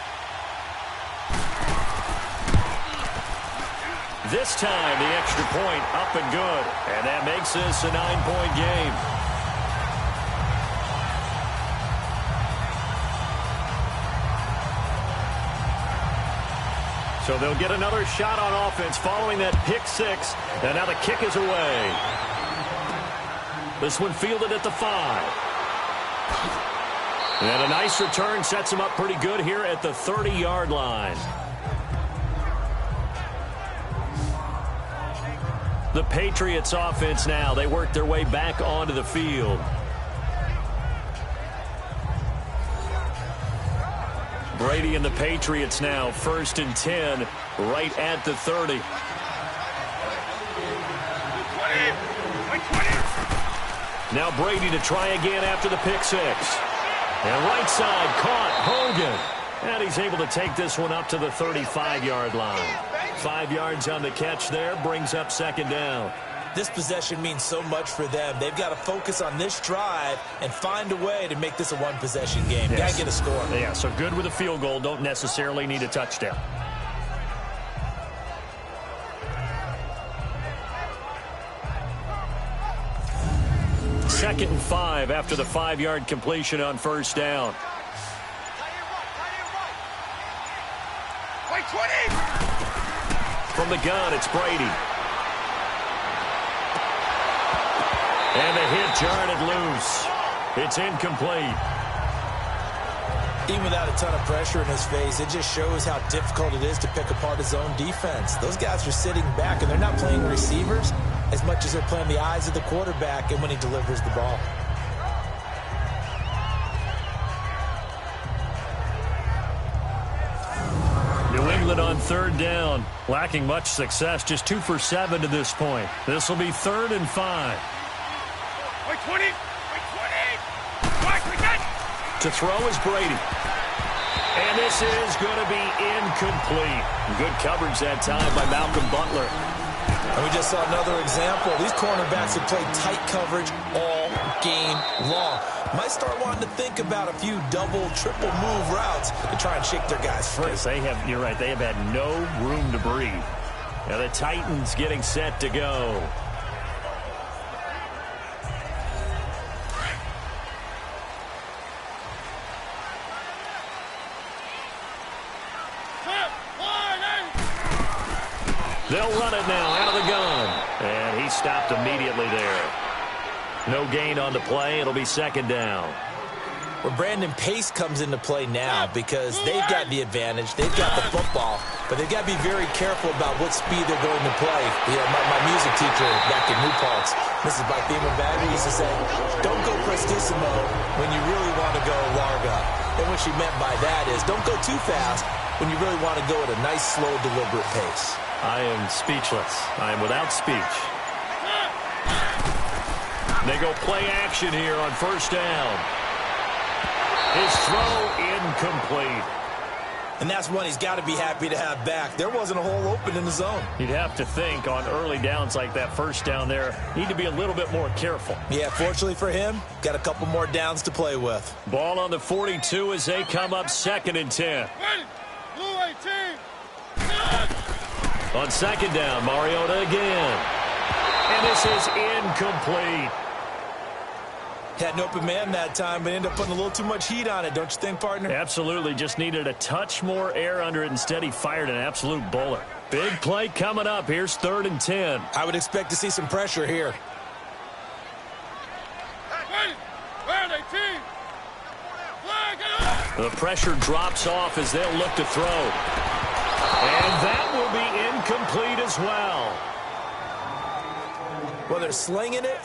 This time, the extra point up and good. And that makes this a 9-point game. So they'll get another shot on offense following that pick six. And now the kick is away. This one fielded at the 5. And a nice return sets him up pretty good here at the 30-yard line. The Patriots offense now. They work their way back onto the field. Brady and the Patriots now 1st and 10 right at the 30. Now Brady to try again after the pick six. And right side caught Hogan. And he's able to take this one up to the 35-yard line. 5 yards on the catch there brings up 2nd down. This possession means so much for them. They've got to focus on this drive and find a way to make this a one-possession game. Yes. Got to get a score. Yeah, so good with a field goal. Don't necessarily need a touchdown. Second and 5 after the 5-yard completion on 1st down. Wait, 20! From the gun, it's Brady. And the hit jarred it loose. It's incomplete. Even without a ton of pressure in his face, it just shows how difficult it is to pick apart his own defense. Those guys are sitting back, and they're not playing receivers as much as they're playing the eyes of the quarterback and when he delivers the ball. New England on 3rd down. Lacking much success, just 2 for 7 to this point. This will be 3rd and 5. Wait, 20! Wait, 20! Watch, we got it! To throw is Brady. And this is going to be incomplete. Good coverage that time by Malcolm Butler. And we just saw another example. These cornerbacks have played tight coverage all game long. Might start wanting to think about a few double, triple move routes to try and shake their guys free. Yes, you're right, they have had no room to breathe. Now the Titans getting set to go. They'll run it now out of the gun. And he stopped immediately there. No gain on the play. It'll be 2nd down. Well, Brandon, pace comes into play now because they've got the advantage. They've got the football, but they've got to be very careful about what speed they're going to play. You know, my music teacher back in New Paltz, Mrs. Barthema Bagger, used to say, don't go prestissimo when you really want to go larga. And what she meant by that is don't go too fast when you really want to go at a nice, slow, deliberate pace. I am speechless. I am without speech. They go play action here on 1st down. His throw incomplete. And that's one he's got to be happy to have back. There wasn't a hole open in the zone. You'd have to think on early downs like that 1st down there, need to be a little bit more careful. Yeah, fortunately for him, got a couple more downs to play with. Ball on the 42 as they come up 2nd and 10. Blue 18! On 2nd down, Mariota again. And this is incomplete. Had an open man that time, but ended up putting a little too much heat on it, don't you think, partner? Absolutely. Just needed a touch more air under it. Instead, he fired an absolute bullet. Big play coming up. Here's 3rd and 10. I would expect to see some pressure here. The pressure drops off as they'll look to throw. And that will be incomplete as well. Well, they're slinging it.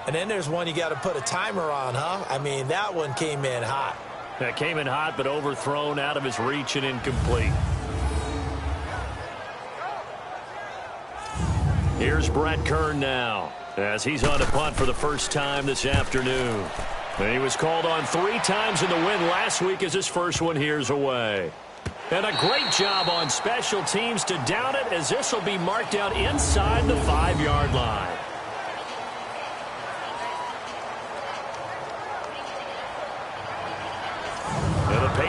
And then there's one you got to put a timer on, huh? I mean, that one came in hot. That came in hot, but overthrown out of his reach and incomplete. Here's Brett Kern now, as he's on to punt for the first time this afternoon. And he was called on 3 times in the win last week as his first one here's away. And a great job on special teams to down it, as this will be marked out inside the 5-yard line.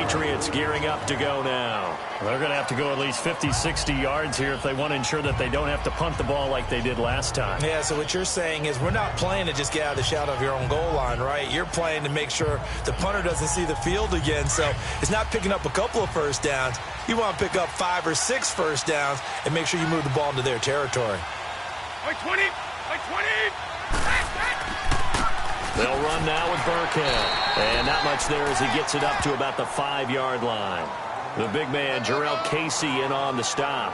Patriots gearing up to go now. They're going to have to go at least 50, 60 yards here if they want to ensure that they don't have to punt the ball like they did last time. Yeah, so what you're saying is we're not playing to just get out of the shadow of your own goal line, right? You're playing to make sure the punter doesn't see the field again. So it's not picking up a couple of first downs. You want to pick up 5 or 6 first downs and make sure you move the ball into their territory. Like 20! Like 20! They'll run now with Burkhead. And not much there as he gets it up to about the 5-yard line. The big man, Jarrell Casey, in on the stop.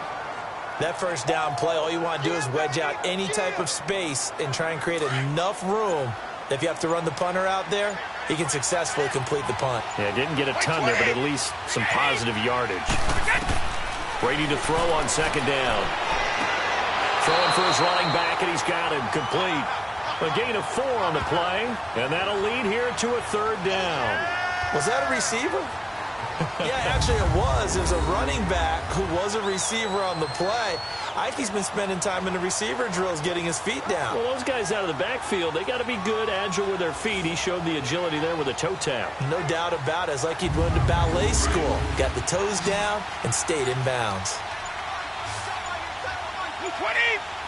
That first down play, all you want to do is wedge out any type of space and try and create enough room that if you have to run the punter out there, he can successfully complete the punt. Yeah, didn't get a ton there, but at least some positive yardage. Brady to throw on second down. Throwing for his running back, and he's got him complete. A gain of 4 on the play, and that'll lead here to a 3rd down. Was that a receiver? Yeah, actually it was. It was a running back who was a receiver on the play. Ike's been spending time in the receiver drills getting his feet down. Well, those guys out of the backfield, they got to be good, agile with their feet. He showed the agility there with a toe tap. No doubt about it. It's like he'd run to ballet school. Got the toes down and stayed in bounds. 20!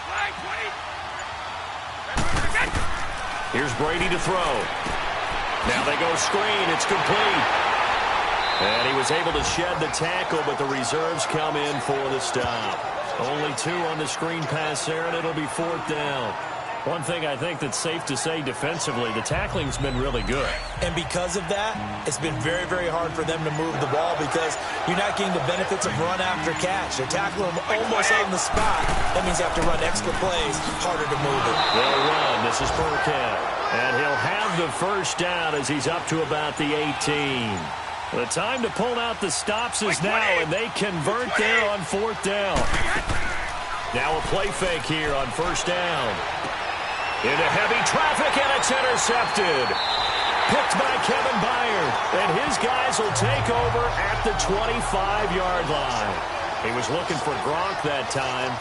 Line 20! Here's Brady to throw. Now they go screen. It's complete. And he was able to shed the tackle, but the reserves come in for the stop. Only 2 on the screen pass there, and it'll be 4th down. One thing I think that's safe to say defensively, the tackling's been really good. And because of that, it's been very, very hard for them to move the ball because you're not getting the benefits of run after catch. They're tackling him almost on the spot. That means you have to run extra plays, harder to move it. They'll run. This is Burkhead. And he'll have the first down as he's up to about the 18. The time to pull out the stops is now, and they convert there on 4th down. Now a play fake here on 1st down. Into heavy traffic, and it's intercepted. Picked by Kevin Byard, and his guys will take over at the 25-yard line. He was looking for Gronk that time.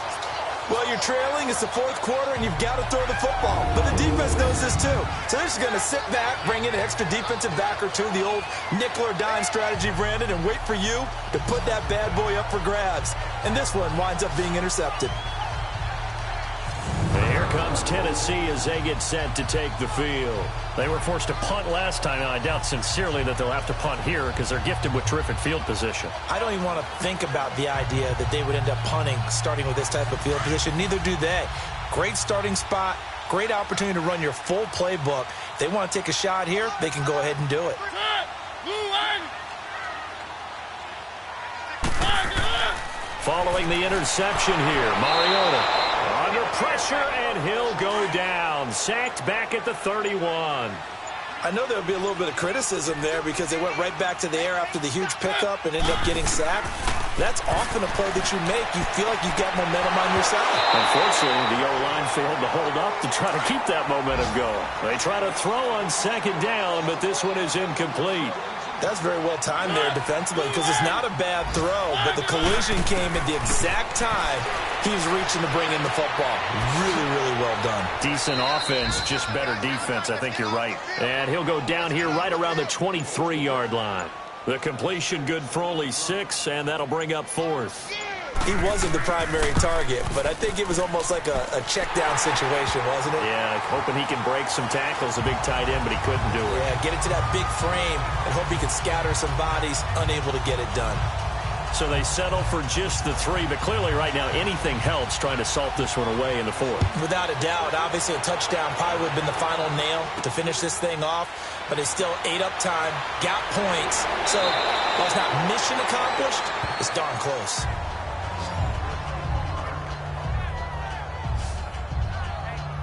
Well, you're trailing. It's the 4th quarter, and you've got to throw the football. But the defense knows this, too. So they're just going to sit back, bring in an extra defensive back or 2, the old nickel or dime strategy, Brandon, and wait for you to put that bad boy up for grabs. And this one winds up being intercepted. And here comes Tennessee as they get set to take the field. They were forced to punt last time, and I doubt sincerely that they'll have to punt here because they're gifted with terrific field position. I don't even want to think about the idea that they would end up punting starting with this type of field position. Neither do they. Great starting spot, great opportunity to run your full playbook. If they want to take a shot here, they can go ahead and do it. Following the interception here, Mariota under pressure, and he'll go down. Sacked back at the 31. I know there'll be a little bit of criticism there because they went right back to the air after the huge pickup and ended up getting sacked. That's often a play that you make. You feel like you've got momentum on your side. Unfortunately, the O-line failed to hold up to try to keep that momentum going. They try to throw on 2nd down, but this one is incomplete. That's very well timed there defensively because it's not a bad throw, but the collision came at the exact time he was reaching to bring in the football. Really, really well done. Decent offense, just better defense. I think you're right. And he'll go down here right around the 23-yard line. The completion good for only 6, and that'll bring up 4th. He wasn't the primary target, but I think it was almost like a check-down situation, wasn't it? Yeah, hoping he can break some tackles, a big tight end, but he couldn't do it. Yeah, get it to that big frame and hope he could scatter some bodies, unable to get it done. So they settle for just the 3, but clearly right now anything helps trying to salt this one away in the 4th. Without a doubt, obviously a touchdown probably would have been the final nail to finish this thing off, but it's still ate up time, got points. So while it's not mission accomplished, it's darn close.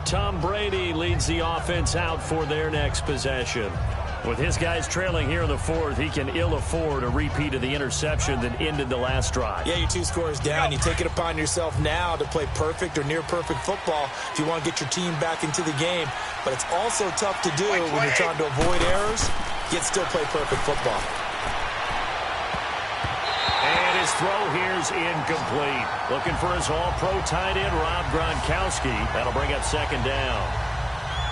Tom Brady leads the offense out for their next possession. With his guys trailing here in the 4th, he can ill afford a repeat of the interception that ended the last drive. Yeah, you're 2 scores down. You take it upon yourself now to play perfect or near perfect football if you want to get your team back into the game. But it's also tough to do when you're trying to avoid errors, yet still play perfect football. And his throw here's incomplete. Looking for his all-pro tight end, Rob Gronkowski. That'll bring up 2nd down.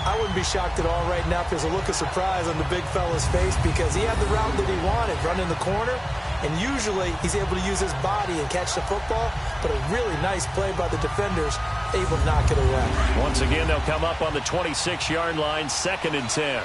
I wouldn't be shocked at all right now if there's a look of surprise on the big fella's face because he had the route that he wanted, running the corner, and usually he's able to use his body and catch the football, but a really nice play by the defenders, able to knock it away. Once again, they'll come up on the 26-yard line, 2nd and 10.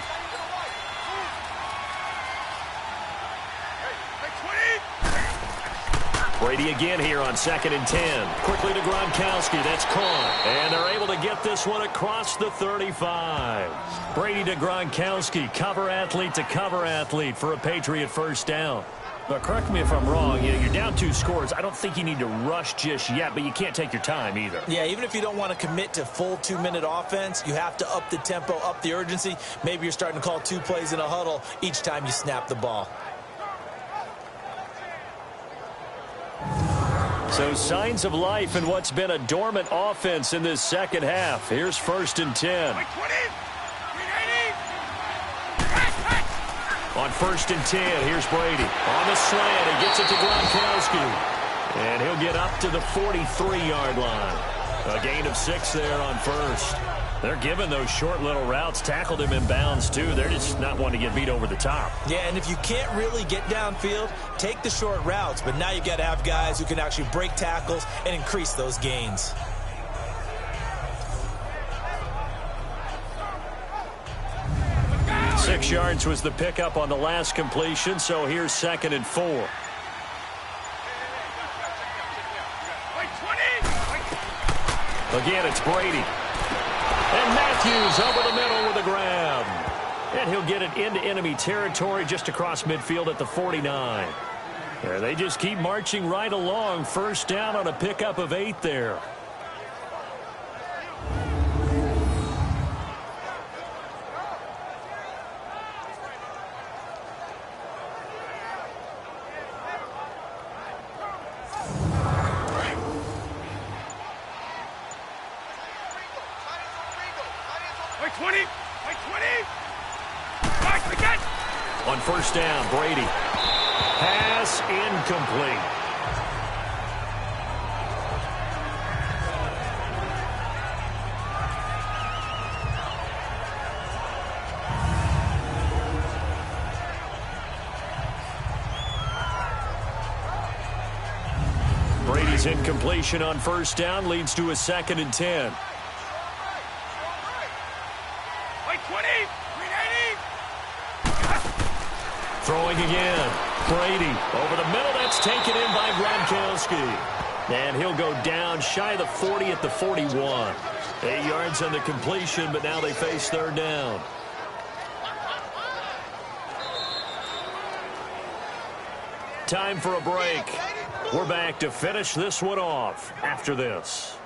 Brady again here on 2nd and 10. Quickly to Gronkowski. That's caught. And they're able to get this one across the 35. Brady to Gronkowski. Cover athlete to cover athlete for a Patriot first down. But correct me if I'm wrong. You're down 2 scores. I don't think you need to rush just yet, but you can't take your time either. Yeah, even if you don't want to commit to full 2-minute offense, you have to up the tempo, up the urgency. Maybe you're starting to call 2 plays in a huddle each time you snap the ball. So signs of life in what's been a dormant offense in this second half. Here's 1st and 10. On 1st and 10, here's Brady. On the slant, he gets it to Gronkowski. And he'll get up to the 43-yard line. A gain of 6 there on 1st. They're giving those short little routes. Tackled him in bounds, too. They're just not wanting to get beat over the top. Yeah, and if you can't really get downfield, take the short routes. But now you've got to have guys who can actually break tackles and increase those gains. Six yards was the pickup on the last completion, so here's 2nd and 4. Again, it's Brady. And Matthews over the middle with a grab. And he'll get it into enemy territory just across midfield at the 49. And they just keep marching right along. First down on a pickup of 8 there. On first down, Brady. Pass incomplete. Brady's incompletion on first down leads to a 2nd and 10. Throwing again. Brady over the middle. That's taken in by Gronkowski. And he'll go down shy of the 40 at the 41. 8 yards on the completion, but now they face 3rd down. Time for a break. We're back to finish this one off after this.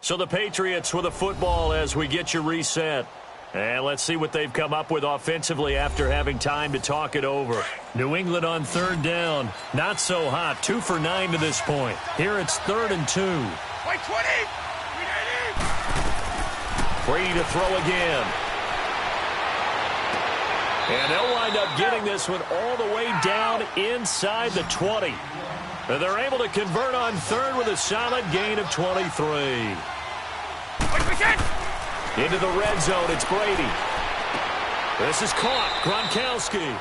So the Patriots with a football as we get you reset. And let's see what they've come up with offensively after having time to talk it over. New England on 3rd down. Not so hot. 2 for 9 to this point. Here it's 3rd and 2. Brady to throw again. And they'll wind up getting this one all the way down inside the 20. And they're able to convert on 3rd with a solid gain of 23. Into the red zone, it's Brady. This is caught, Gronkowski.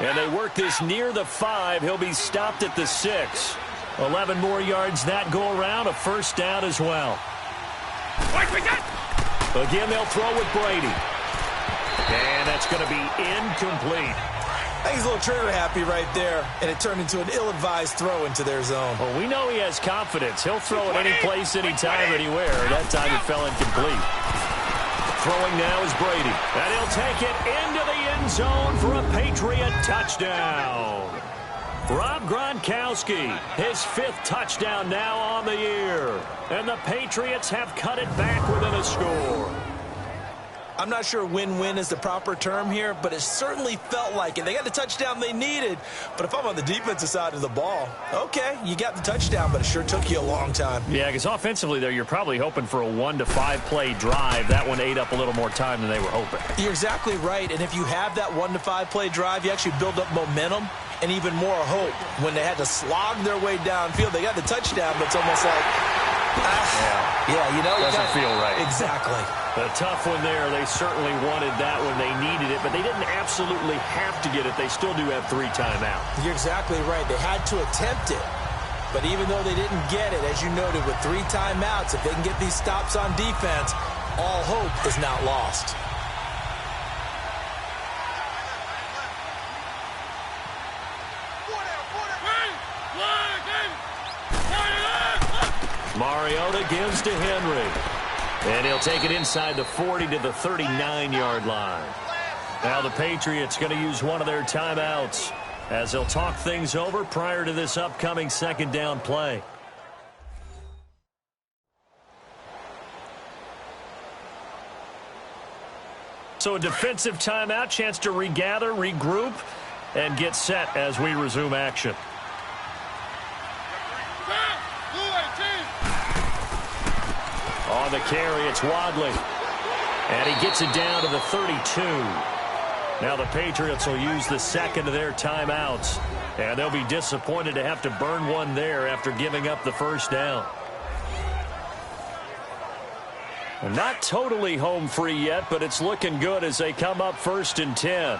And they work this near the 5. He'll be stopped at the 6. 11 more yards that go around, a first down as well. Again, they'll throw with Brady. And that's going to be incomplete. I think he's a little trigger happy right there, and it turned into an ill-advised throw into their zone. Well, we know he has confidence. He'll throw it any place, anytime, anywhere. That time it fell incomplete. Throwing now is Brady. And he'll take it into the end zone for a Patriot touchdown. Rob Gronkowski, his 5th touchdown now on the year. And the Patriots have cut it back within a score. I'm not sure win-win is the proper term here, but it certainly felt like it. They got the touchdown they needed, but if I'm on the defensive side of the ball, okay, you got the touchdown, but it sure took you a long time. Yeah, because offensively, though, you're probably hoping for a 1 to 5 play drive. That one ate up a little more time than they were hoping. You're exactly right, and if you have that 1 to 5 play drive, you actually build up momentum, and even more hope when they had to slog their way downfield. They got the touchdown, but it's almost like, doesn't feel right. Exactly. A tough one there. They certainly wanted that when they needed it, but they didn't absolutely have to get it. They still do have 3 timeouts. You're exactly right. They had to attempt it. But even though they didn't get it, as you noted, with 3 timeouts, if they can get these stops on defense, all hope is not lost. Mariota gives to Henry. And he'll take it inside the 40 to the 39-yard line. Now the Patriots going to use one of their timeouts as they'll talk things over prior to this upcoming second down play. So a defensive timeout, chance to regather, regroup, and get set as we resume action. On the carry, it's Wadley. And he gets it down to the 32. Now the Patriots will use the second of their timeouts. And they'll be disappointed to have to burn one there after giving up the first down. Not totally home free yet, but it's looking good as they come up 1st and 10.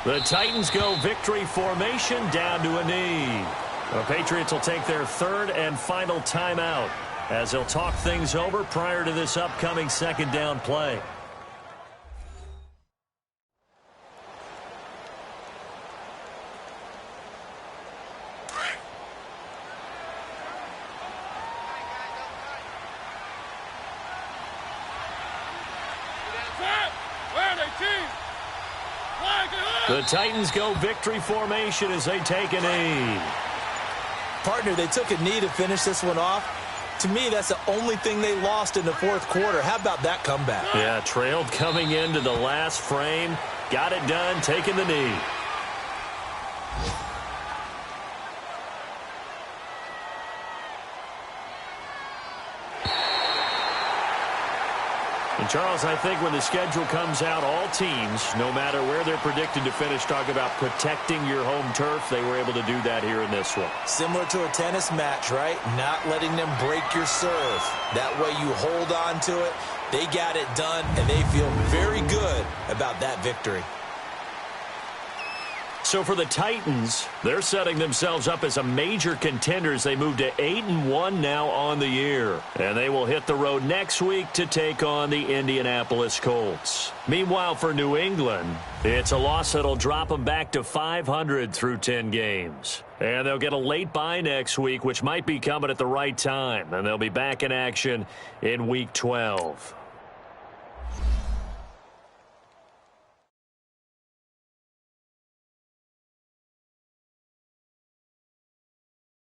The Titans go victory formation down to a knee. The Patriots will take their 3rd and final timeout as they'll talk things over prior to this upcoming second down play. The Titans go victory formation as they take a knee. Partner, they took a knee to finish this one off. To me, that's the only thing they lost in the 4th quarter. How about that comeback? Yeah, trailed coming into the last frame. Got it done, taking the knee. And Charles, I think when the schedule comes out, all teams, no matter where they're predicted to finish, talk about protecting your home turf. They were able to do that here in this one. Similar to a tennis match, right? Not letting them break your serve. That way you hold on to it. They got it done, and they feel very good about that victory. So for the Titans, they're setting themselves up as a major contender as they move to 8-1 now on the year. And they will hit the road next week to take on the Indianapolis Colts. Meanwhile, for New England, it's a loss that'll drop them back to 500 through 10 games. And they'll get a late bye next week, which might be coming at the right time. And they'll be back in action in Week 12.